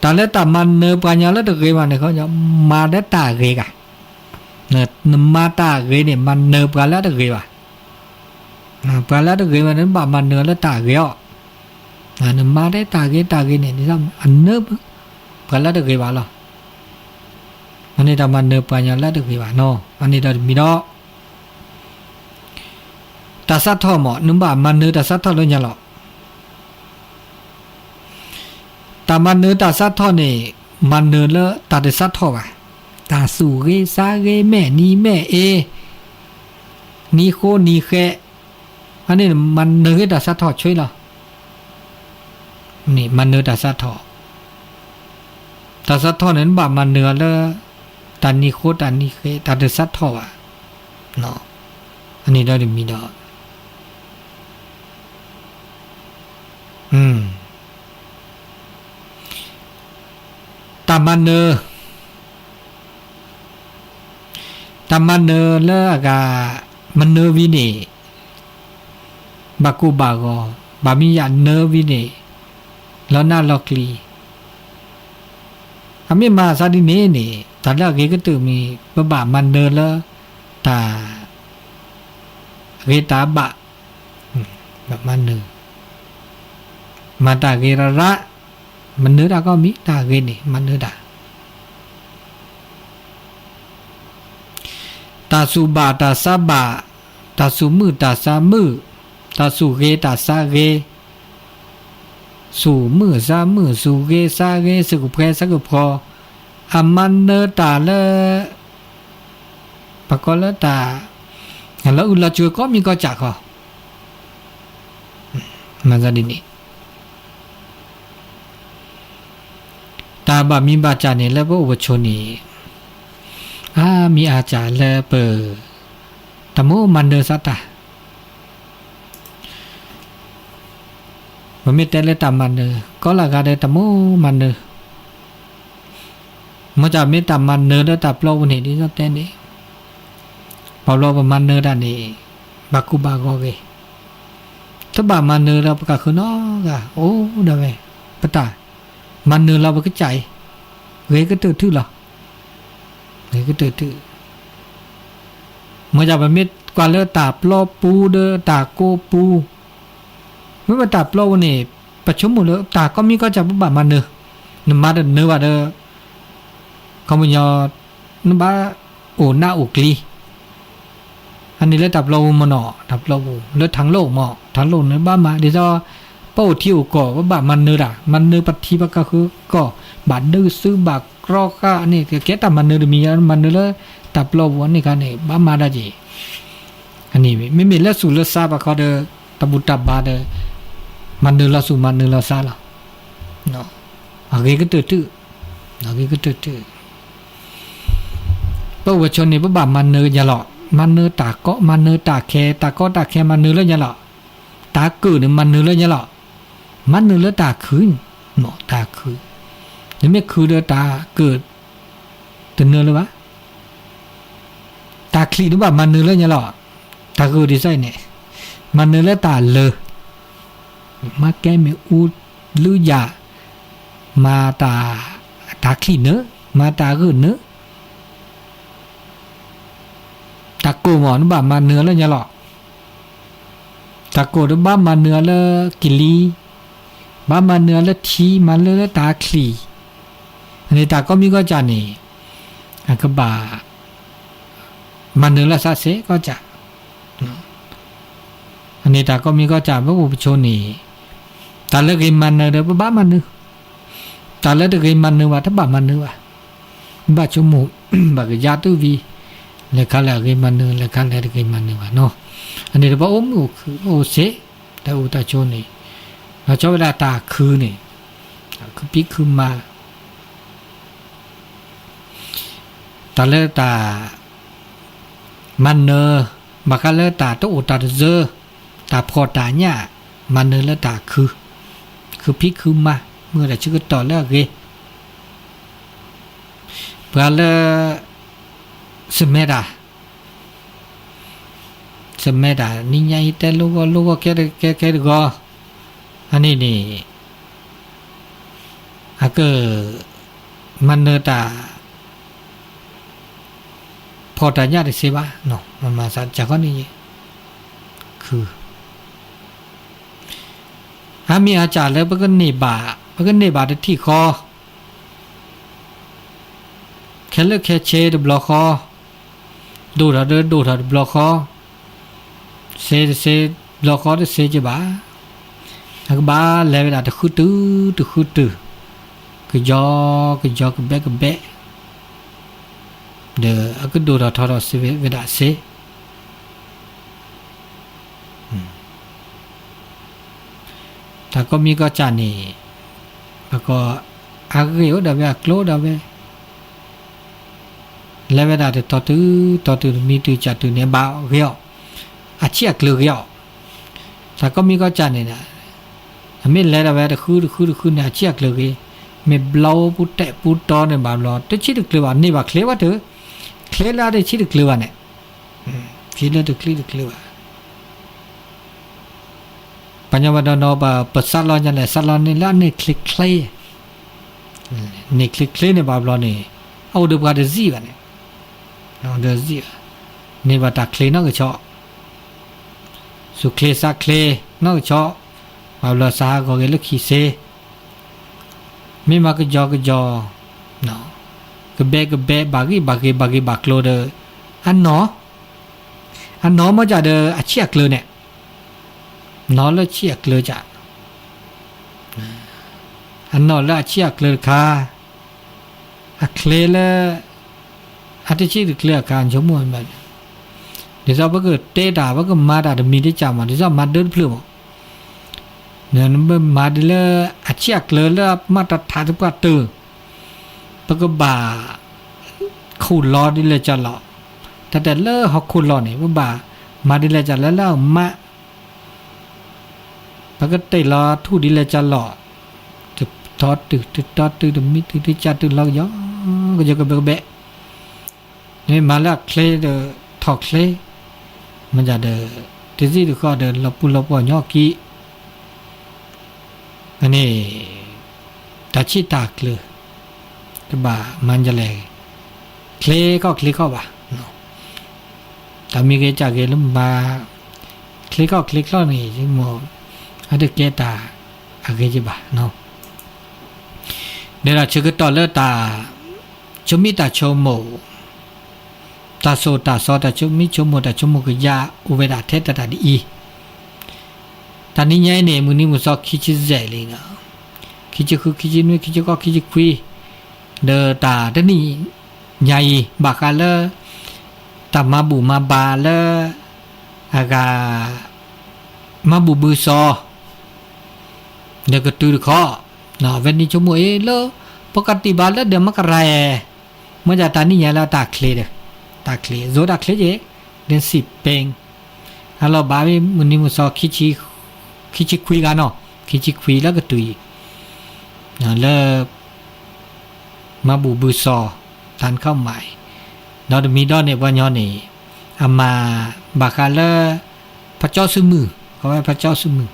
ตาเลตามันเนปัญญาเลตเกมันเนี่ยเขาจะมาได้ตาเกกันเนี่ยมาตาเกเนี่ยมันเนปลาเลตเกว่ะปลาเลตเกมันนั้นบ่มันเนเลตาเกอ่ะเนี่ยมาได้ตาเกเนี่ยนี่ซ้ำอันเนปลาเลตเกว่ะหรออันนี้ตามันเนปัญญาเลตเกว่ะเนาะอันนี้เรามีดอกตาสัตว์ท่อหมอนึกบ่มันเนตาสัตว์ท่อเลยเนี่ยหรอตามันเนอตาสัตท่อนี่มันเนอเลตาเดสัตท่อว่ะตาสู่เกซาเกแม่นี่แม่เอนี่โคนี่แค่อันนี้มันเนอตาสัตท่อช่วยเหรอนี่มันเนอตาสัตท่อนั้นบ่มันเนอเลตานี่โคตานี่แค่ตาเดสัตท่อว่ะเนาะ อันนี้ได้มีดอกตามันเนละกะมันเนวินีบากูบากอบามิยาเนวินีแล้วน่าลอกลีอามิมาซาดิเนนี่ตาละเกก็ตุมีบะมันเนละตาเรตาบะแบบมันเนมาตาเกระระมันเนดาก็มีตาเกนี่มันเนดาตาสุบาตาซาบะตาสุมือตาซามือตาสุเกตาซาเกสุมือซามือสุเกซาเกสกุเพสกุพออามันเนตาละปะกอละตาแล้วอุลาจูก็มีก็จักอ๋อมันจะดีนี่ตาบะมีบาจานี่แล้วบ่อุปชนีมีอาจารย์แล้วเปิดตะโมมันเนสัตตามันไม่แต่เลยตามมันเนก็ละกาได้ตะโมมันเนมันจะไม่ตามมันเนแล้วตาเปล่าวันนี้ก็แต่นี่พอเราประมาณเนด้านนี้บากูบากอเกถ้าบามันเนเราประกาศคือนอกะโอ้ได้ไหมปะตามันเนเราก็ใจเวก็ตื่นทื่อหรอเวก็ตื่นทื่อมันจะแบบมิดกว่าเลือตาปลอปูเดอตาโกปูเมื่อตาปลอวันนี้ประชุมหมดเลยตาก็มีก็จะบามันเนนมาเดเนว่าเดเขาไม่ยอนบ้าโอหน้าอกลีอันนี้เลยตับโลมันหนอตับโลเลยทั้งโลกหมอทั้งโลกเนื้อบ้ามาเดี๋ยวจะเป้าที่อุก่อว่าบามันเนื้อด่ะมันเนื้อปฏิบัติก็คือก็บาดดื้อซื้อบากรอก้านี่แค่แต่มันเนื้อมีมันเนื้อเลยตับโลวันนี้กันนี่บ้ามาได้จีอันนี้ไม่มีแล้วสู่เลือดซาบะเขาเดอตบุตับบาเดอมันเนื้อละสู่มันเนื้อละซาละเนาะอะไรก็ตื้ออะไรก็ตื้อเป้าวัชนนี่บ้ามันเนื้ออย่าหลอกมันเนื้อตาเกาะมันเนื้อตาแคตาเกาะตาแคมันเนื้อแล้วเนี่ยหรอตาเกิดเนี่ยมันเนื้อแล้วเนี่ยหรอมันเนื้อแล้วตาคืนเนาะตาคืนนี่ไม่คือเดือตาเกิดตัวเนื้อเลยวะตาคลีหรือว่ามันเนื้อแล้วเนี่ยหรอตาเกิดดีไซน์เนี่ยมันเนื้อแล้วตาเลยมาแก้ไม่อูหรือยามาตาคลีเนื้อมาตาเกิดเนื้อตะโกหมอนบ้ามาเนื้อแล้วเนี่ยหรอตะโกดบ้ามาเนื้อแล้วกิลีบ้ามาเนื้อแล้วทีมาเนื้อแล้วตาคลีอันนี้ตาก็มีก็จะนี่อันก็บ่ามาเนื้อแล้วซาเซก็จะอันนี้ตาก็มีก็จะว่าอุปชนี่ตาเลิกกินมันเนื้อเดี๋ยวบ้ามันเนื้อตาเลิกกินมันเนื้อว่าถ้าบ้ามันเนื้อว่าบ้าชั่วโมงบ้ากยาตุวีเลขาละเกมันเนเลขาละเกมันเนวะเนาะอันนี้บ่อมโอเสแต่อุตาโชนี่เราเจ้าเวลาตาคือนี่คือปิคือมาตาเลตามันเนบากาเลตาตอุตาเจตาพอตาเนี่ยมันเนเลตาคือปิคือมาเมื่อไหร่ชื่อต่อแล้วเกเพื่อเลสมัยดานี่ไงแต่ลูกแค่ก็อันนี้นี่อาก็มันเนตาพอตาญาติเสวะเนาะมาสัจจะก็นี่คือมีอาจารย์แล้วก็เนบาที่คอแค่เลิกแค่เชดบล็อกคอดูดบล็อกคอเซบล็อกคอเซจะบ้าถ้าบ้าแล้วเวลาจะคือตื้อก็ยอก็แบะเดี๋ยวก็ดูดทอดเซเวลาเซถ้าก็มีก็จานี่แล้วก็อาเกยดาเวกโลดาเวแล้วเวลาจะต่อตื้อมีตื้อจัดตื้อเนี่ยบ่าวเรียว อาเชียกเลยอ่ะแต่ก็มีก็จันนี่นะไม่เล่นอะไรแต่คือเนี่ยอาเชียกเลยไม่เบลาปุตเตปุตตอนเนี่ยบาบลอแต่ชีดกลือวันนี่บาเคลวะเถอะเคลลาได้ชีดกลือวันเนี่ยชีดกลือวันปัญญาวันนอบาปัสสาวะจันเลยสลอนนี่แล้วนี่คลิกเคลนี่คลิกเคลเนี่ยบาบลอนี่เอาดูบาเดซีวันเนี่ยเอาเดซีนี่บาตาเคลนอกก็ชอสุเคลซาเคลนอกก็ชอบาบลอสาก็เกลขี้เซไม่มาก็จอเนาะก็เบบากีบากโลเดอันเนาะมาจากเดอาเชียกเลยเนี่ยนอละเชียกเลยจ้ะอันนอละเชียกเลยค่ะอะเคลละอะที่ชีเคลกันชั่วโมงมันเดี๋ยวเราก็เตะด่าก็มาด่าเดี๋ยวมีได้จำมาเดี๋ยวเรามาเดินพลื้มเนี่ยมันมาดิละอาเชียกเลยละมาตัดถาทุกข์ตื่นปก็บ่าคูลอดิละจะหล่อแต่เลิกหอกคูลอนี่ว่าบ่ามาดิละจะแล้วมาปก็เตะรอทูดิละจะหล่อจะทอดตื่นมิตื่นจัดตื่นเราย้อก็จะกระเบะนี่มาแล้วเคลเดทอกเคลมันจะเดที่สิดูก็เดินเราปุ่นเราปอยอกี้อันนี้ตาชิตากเลยก็บ่ามันจะเลยเคลก็เคลเข้าบ่าแต่มีเกจจากเกลมาเคลก็เคลเข้านี่จึงโมอันเดเกตาอาเกจิบ่าเนาะเดี๋ยวเราเชื่อต่อเลือตาชมิตาชโมตาโซตาซอตาชมิชโมตาชโมก็ยาอุเวดาเทตตาดีตอนนี้เนี่ยมึงนี่มึงสอบคิดเจเลยนะคิดนู้นคิดก็คิดคุยเดอตาเดนี่ใหญ่บากาเลตามาบูมาบาเลอากามาบูบูซอเดก็ตื่นข้อนะเวนี่ชั่วโมงเลปกติบาลเดมักไรเมื่อจะตานี่เนี่ยเราตาเคลเดตาเคลโซดาเคลเจเดนสิเปงฮัลโหลบาบีมึงนี่มึงสอบคิดคุยกันเนาะคิดคุยแล้วก็ตุยนะแล้วมาบูบูซอทานข้าวใหม่ดอกมีดอกเนี่ยวันย้อนนี่อามาบากาเลพระเจ้าซื้อมือเขาว่าพระเจ้าซื้อมือ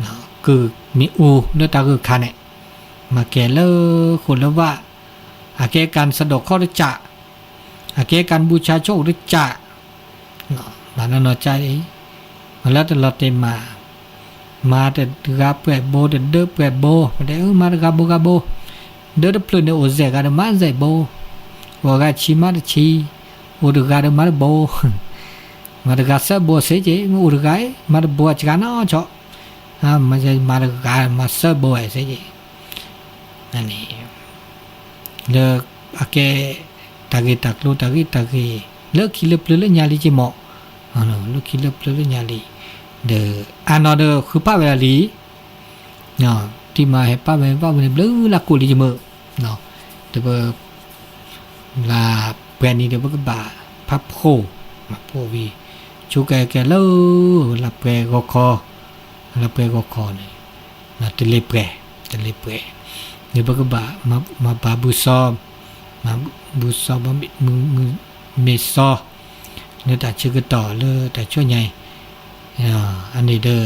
นะคือมีอูเนื้อตาคือคันเนี่ยมาแก่เลคนแล้วว่าอาเกการสะดอกข้อได้จะอาเกการบูชาโชคได้จะเนาะบ้านนอใจมาแล้วแต่เราเต็มมาแต่กาเปิดโบเดินเปิดโบแต่มาแต่กาโบเดินเพลินเดอโอเซกันมาใจโบว่ากันชีมาชีโอเดกันมาโบมาแต่กาเซโบเสจมาโอเดกันมาโบจักรน่าชอบมาใจมาแต่กามาเซโบเสจนั่นนี่เลิกอาเกตากิเลิกคิดเพลินญาลิจิโมเนาะเลิกคิดเพลินญาลิเดออันนั้นเดอคือป้าเวลาลีเนาะที่มาให้ป้าเวลาเบลอละกุลิจมือเนาะเดอลาเปรนี่เดอก็บ่าพับโคมาโพวีชูแกเลอลาเปรกคอนี่นะตะเลเปรเดอก็บ่ามาบาบุซอมาเมซอเนี่ยแต่ชื่อก็ต่อเลยแต่ช่วยไงอันนี้เดอ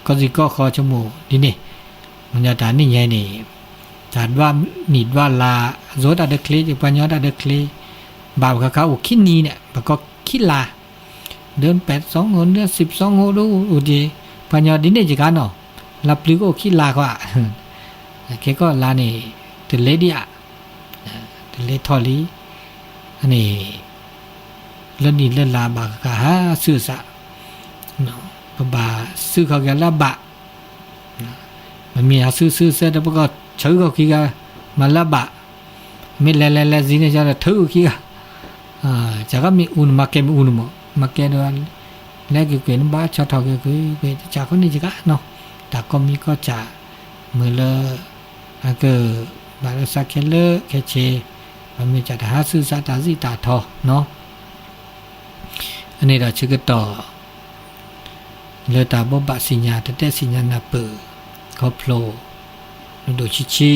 ก็สิก็คอชั่วโมงนี่มันจะฐานนี่ไงนี่ฐานว่านิดว่าลาโซดาเดคลีจะปัญญาเดคลีบ่าวเขาคิดนี้เนี่ยมันก็คิดลาเดิน8-2 คนเดิน12 คนดูอุดีปัญญาดินเนี่ยจะกันเนาะรับปลีก็คิดลากว่าแค่ก็ลานี่เตเลดีอ่ะเตเลทอลีอันนี้แล้วนี่เล่นลาบากะฮะซื่อสะเนาะบาซื้อเขาแกละบะมันมีซื้อเสร็จแล้วก็เชื่อเขาขี้กะมาละบะไม่แลจีเนี่ยจะถือขี้กะจะก็มีอุ่นมาเก็บอุ่นมาเก็บด้วยแล้วก็เกินบ้าชอบทอก็คือจะคนนี้จะกะเนาะแต่ก็มีก็จะมือละก็บาลสักแค่เลแค่เชมันมีจะหาซื้อสัตว์สิตาทอเนาะ อันนี้เราชื่อก็ต่อเลตาบบะสิญญาแต่สิญญานาเปก็โผล่โดชิ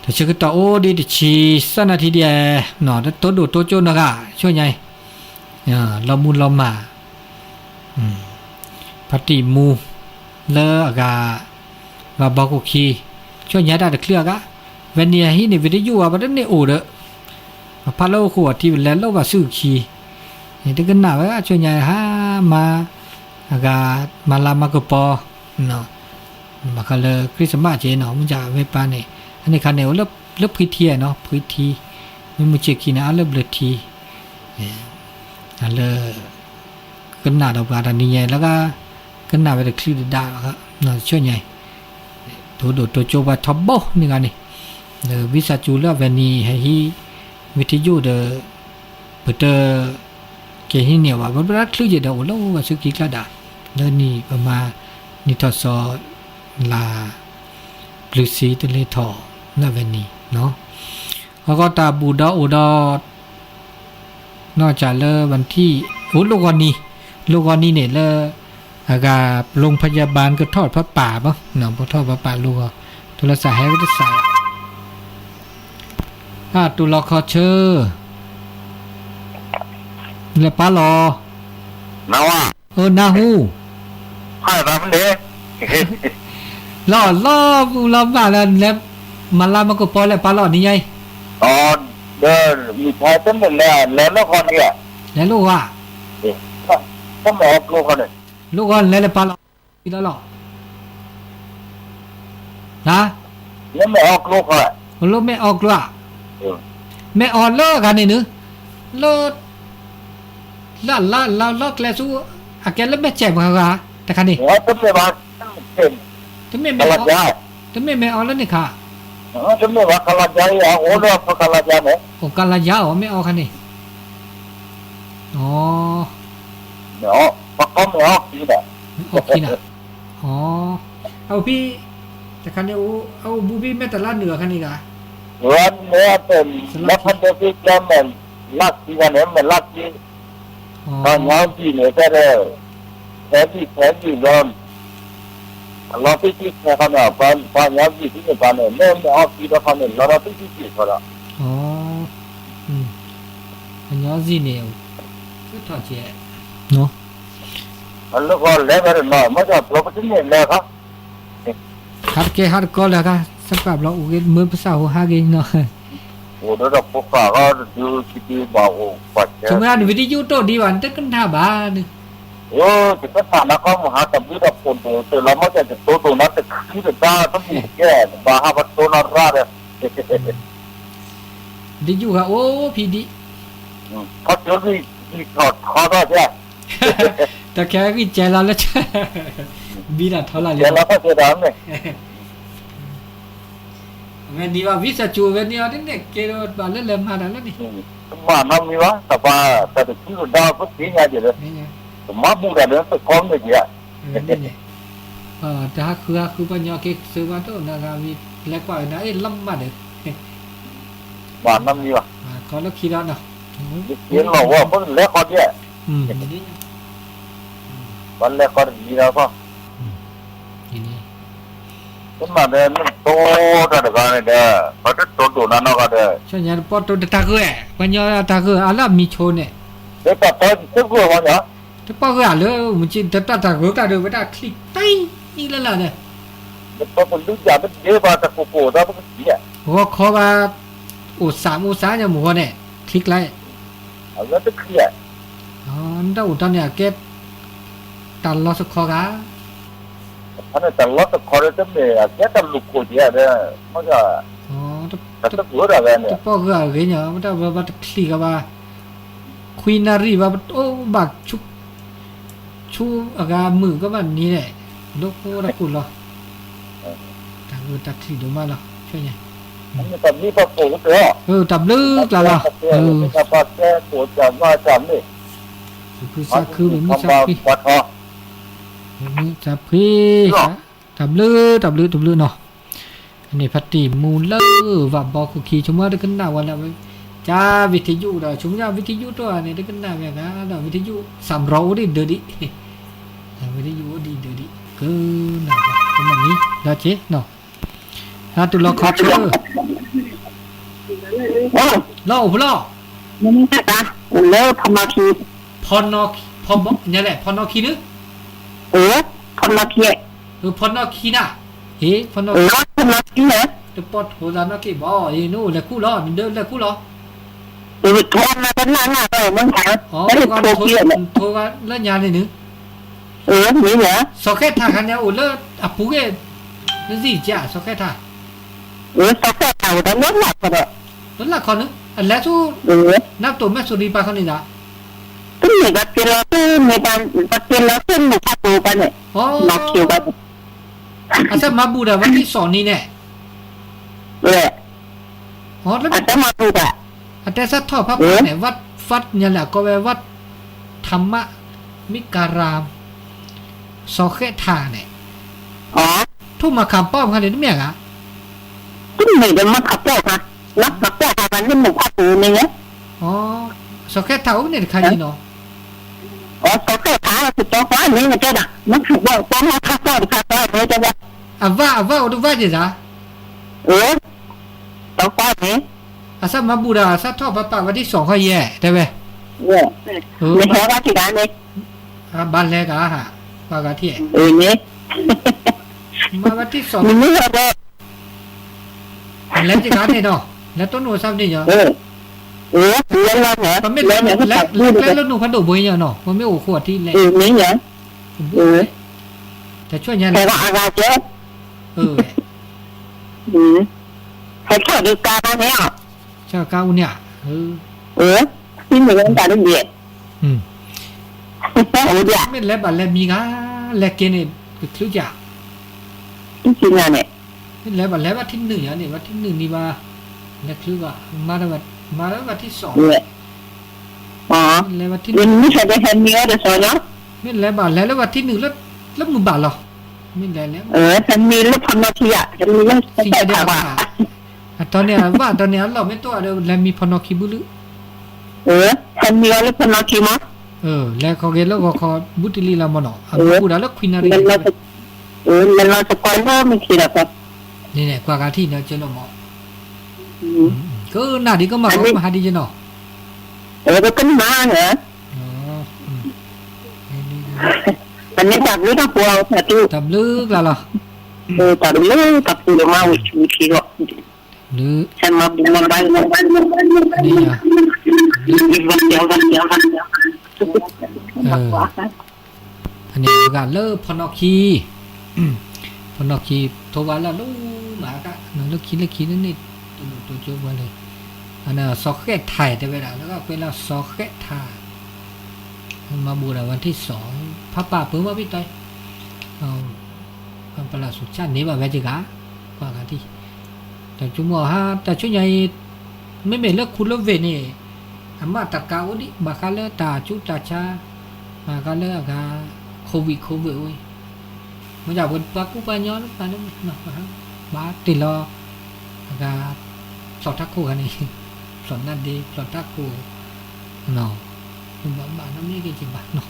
แต่ชื่อก็ต่อโอ้ดีดิชีสันนาทีเดียหนอแต่ตัวดูตัวโจนนะกะช่วยไงเรามูลเรามาพัตติมูเลอกาว่าบอกคีช่วยไงได้เคลียร์กะเวเนียฮีนี่วิทยุว่าบัดนี้โอเด้อพาโลขวดที่แล้วเราว่าซื้อคีนี่ตึกหน้าว่าช่วยไงฮะมาอากามาลามากปอเนาะมาก็เลยคริสต์มาสเจเนาะมันจะเวปานี่อันนี้คันเนี่ยเลิบพิธีเนาะพิธีมันมุเจกินะเลิบเลยทีอันเลยกันหน้าดอกบาดนี่ไงแล้วก็กันหน้าไปคลิปดาครับเนาะช่วยไงตัวโจว่าท็อปบ่นี่กันนี่วิสาจูเลเวนีให้ฮีวิทยุเดเปิดเกหิเนี่ยว่าบ่รักคลุยเดาโลว่าสึกิกลาดาแล้วนี่ประมาณนี่ทอซอลาปลุสีตะเลทอลาเวนีเนาะแล้วก็ตาบูดาโอดอนอกจากเลวันที่ลูกวันนี้เนี่ยเลอากาโรงพยาบาลก็ทอดพระป่าบ่เนาะบ่ทอดพระป่าลูกโทรศัพท์ให้ก็ได้ใส่ตุลาคอเชอร์แล้วปาลอนาว่านาฮูให้ตามเด้ล่อมาแล้วมาลามันก็ปอแล้วปาลอนี่ไงเดินมีพายต้นแล้วคนเนี่ยแล้วลูกว่าต้องออกลูกคนเนี่ยลูกคนแล้วปาลอพี่แล้วหรอนะยังไม่ออกลูกอ่ะลูกไม่ออกล่ะไม่ออกเลิกกันนี่นึเลิกล่แล้วสู้อาแกแล้วไม่แจกมาค่ะแต่คันนี้ต้นไม่มาต้นไม่ออกแล้วนี่ค่ะต้นไม่ว่าคาราจายโอ้เลิกคาราจายเนี่ยโอ้คาราจายไม่ออกคันนี้เนาะปักก้มไม่ออกที่ไหนออกที่ไหนเอาพี่แต่คันนี้เอาบูบี้แม่แต่ละเหนือคันนี้กะวันนี้เป็นนักพันธุ์ที่แกมันลักที่กันเนี่ยมันลักที่ตอนย้อนที่เนี่ยก็ได้แค่ที่ร้อนเราที่แค่ขนาดตอนย้อนที่เนี่ยตอนเนี่ยไม่ออกที่เราขนาดเราที่ก็ได้ย้อนที่เนี่ยก็ถอดเจ๊เนาะแล้วก็เล่นไปหน่อยมันจะโปรโมชั่นเนี่ยเลยครับแกฮาร์ดคอร์แล้วก็สักแบบเราอุ้ยมือภาษาหัวหากินเนาะโอ้เดี๋ยวพวกเขาก็ดูที่บ่าวปัจจัยสมัยนั้นวิทยุโตดีวันแต่กันท่าบ้านโอ้จะเป็นฐานะก็มหากับวิทยุคนตัวแต่เราไม่จะตัวนั้นแต่ที่จะได้ต้องมีแก่บ้าวัดตัวนั้นราเลยวิทยุค่ะโอ้พี่ดีพอเจอที่ถอดคอได้ใช่แต่แค่กินใจเราแล้วบีน่ะเท่าไหร่เลยเราก็จะทำเลยเวนีว่าวิสาจูเวนีว่าเนี่ยเกลอบ้านเล่นมาแล้วนี่บ้านน้ำมีวะแต่ที่เราได้ก็สิ่งอะไรเลยมาบุกอะไรเนี่ยก้อนเลยเนี่ยแต่คือปัญญาเก็บซื้อมาตัวนะครับมีเล็กกว่านะล้ำมาเด็กบ้านน้ำมีวะเขาเลิกคิดแล้วเนาะเห็นเราว่าคนเล็กคนเนี่ยวันเล็กคนดีแล้วก็ก็มาเดินโตแต่เด็กกันเนี่ยเขาจะโตนั่นก็ได้ใช่ไหมพอโตตะกุยปัญญาตะกุยอะไรมีโชว์เนี่ยเด็กแต่ตึกหัวมันเนาะแต่พอก็อะไรมันจีนตะกุยก็เดินไปได้คลิกติ้งนี่แล้วล่ะเนี่ยพอคนรู้จักมันเยอะมาตะกุโแล้วมันเสียว่าเขาว่าอุตสาห์เนี่ยหมูเนี่ยคลิกไล่เอาแล้วจะเคลียร์ถ้าอุตสาห์เนี่ยเก็บตันลอสคอก้าอันนั้นแต่ละตัวคอร์เรชั่นเนี่ยแค่แต่ลูกโคเดียเนี่ยมันก็แต่ตัวหัวอะไรเนี่ยพอก็อะไรเนี่ยมันจะว่าคลิกว่าควีนารีว่าโอ้บักชูอากามือก็มันนี่แหละลูกโครักคุณเหรอตัดคลิกดูมาเหรอช่วยไงมันแบบนี้พอโผล่เจอตับลึกแล้วเหรอถ้าพอแค่ปวดจำว่าจำนี่คือสักคือแบบนี้สักพี่จับพี่ตับลื้อเนาะอันนี้พัตติมูลเลอร์ว่าบอกคุคีชมว่าได้กันหน้าวันแล้วใจ จ้าวิทยุเราชุมยาวิทยุตัวเนี่ยได้กันได้ไหมกันเราวิทยุ300ดิเดือดิวิทยุดิเดือดิคือน่ะประมาณนี้เราเจ๊เนาะถ้าตุลาคอเชอร์ โอ้ ล่อพล่อ มันนี่ค่ะเลิกพมาคี พอนอพอบอกเนี่ยแหละพอนอคีนึก พมาคี พอนอคีน่ะเฮ้พอนอ พมาคีเหรอ จะปอดหัวดานอคีบ่นู่นแหละคู่ล้อเดินแหละคู่ล้อ โทรมาเป็นนานเลยมึงถาม อ๋อ ไม่ได้ ก่อน โทรเกี่ยวเลย โทรกันเล่นยาเลยนึก นี่เหรอ สอแค่ทากันเนี่ยโอ้เลิศอ่ะปุ๊กเอ้นั่นสิจ้าสอแค่ทา สักแค่เต่าแต่เนื้อหลักก็ได้ นั่นละคนนึกอันแล้วทูนับตัวแม่สุริปาคนนี้ละ ตึ้งมีบัตรเจริญตึ้งมีการบัตรเจริญตึ้งมีค่าตัวกันเนี่ย อ๋อ มาคิวกัน อาจจะมาบูดาวันที่2นี้เนี่ยอ๋อแล้ว อาจจะมาดูกัน อาจจะสัทธอพระปาเนี่ยวัดเนี่ยแหละก็แปลวัดธรรมมิการามสอแค่ทาเนี่ย อ๋อ ทุ่มมาคำป้อมกันเลยนี่เมียกะ ตึ้งมีเดี๋ยวมาขับตัวกันนับขับตัวกันนี่มึงค่าตัวนี่ไง อ๋อสอแค่เท่าเนี่ยใครนี่เนาะ อ๋อสักแค่ขาคือตัวฟ้านี่มันจะดักมันถูกว่าต้องมาค่าตัวนี่จะว่า อ่ะว่าดูว่าจะจ้ะ ตัวฟ้านี่ อาซะมาบูดาสัทธอพระปาวันที่2ค่อยแย่ได้ไหม ไม่ใช่ว่าที่ร้านนี่ บ้านแรกอะฮะปากาที่ นี่ มาวันที่2 มันไม่ได้ แล้วจะการเนี่ยเนาะแล้วต้นหนูซ้ำนี่เนาะ เลี้ยงเราเหรอ มันไม่ เลี้ยงเนี่ยเขา แล้ว ตัดพูดเลย แล้วหนูพันธุ์บุยเนาะมันไม่โอ้ขวดที่แหละ นี่เหรอ แต่ช่วยยัน แต่ว่าอะไรเจ๊ ให้เข้าดูการเนี่ย เจ้าก้าวเนี่ยที่เหมือนกันเดียดโอ้ย ไม่แล้วบัดแล้วมีกะแล้วกินเนี่ยคือจ้ะ จริงๆเนี่ย ไม่แล้วบัดแล้วว่าที่1เนี่ยว่าที่1นี่ว่าแล้วคือว่ามาแล้วว่าที่2 อ๋อ แล้วว่าที่ มันไม่ใช่ได้เห็นเนื้อเดี๋ยวสอนเนาะ ไม่แล้วบัดแล้วว่าที่1แล้วมือบาทหรอไม่ได้แล้ว ฉันมีลูกพันนาทีอ่ะฉันมีเรื่อง สิ่งเดียวตอนเนี้ยว่าตอนเนี้ยเราไม่ตัวแล้วมีพนคิบุลุ ฉันมีลูกพันนาทีมั้ง แล้วเขาเกลแล้วก็เขาบุตรลีลามอนอ่ะบูดาแล้วควินารี มันเราจะคอยเริ่มไม่คิดอะครับ นี่เนี่ยกว่ากาที่เนาะเจนมอก็น่าดีก็มาหาดีเจเนาะ ก็ขึ้นมาเหรออันนี้จับลึกกับเราแต่ตู้ จับลึกแล้วล่ะ จับลึกกับตัวมาวิธีก็ ลึก ฉันมาบุมันไป นี่อ่ะ วันเดียวอันนี้ก็เลิกพนคีโทรว่าแล้วลูหมากะเนาะเลิกคิดนี่ตัวโจมาเลยอันน่ะซอกเก็ตไทยแต่เวลาแล้วก็เป็นแล้วซอกเก็ตไทยมาบูรณาวันที่2พระป่าเพิ่งมาพี่ต้อยประหลาดสุดชาตินี้ว่าแวจิกากว่ากาที่แต่จุมัวฮะแต่ช่วยใหญ่ไม่เมเลิกคุณเลิกเวนี่อามาตะกาวดิบาคาเลตาจุตาชามาคาเลกาโควิดโอ้ยมันอยากเป็นปากูปาย้อนปานึงเนาะบาติลอกาสอดทักคู่กันนี่สอนนั่นดีสอดทักคู่เนาะมันบ้านน้ำนี่กี่บาทเนาะ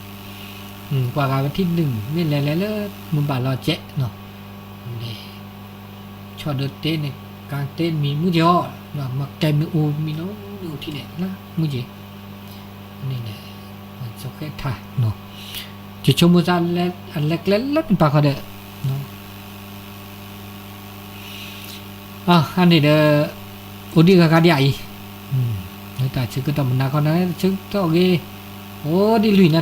กว่าการวันที่1นี่แหละแล้วมันบาทรอเจ๊เนาะนี่ชอเดเต้นเนี่ยกลางเต้นมีมือจ่อเนาะมาแกมีอูมีน้องอยู่ที่ไหนนะมือจีนี่เนี่ยมันสกัดท่าเนาะจะชมมือจานแล้วอันเล็กๆแล้วเป็นปากเขาเด้อเนาะอันนี้เด้ออุดิกากาดีไอแต่ชื่อก็ต้องมันนาคนนั้นชื่อต้องเกโอ้ดิลุยนะ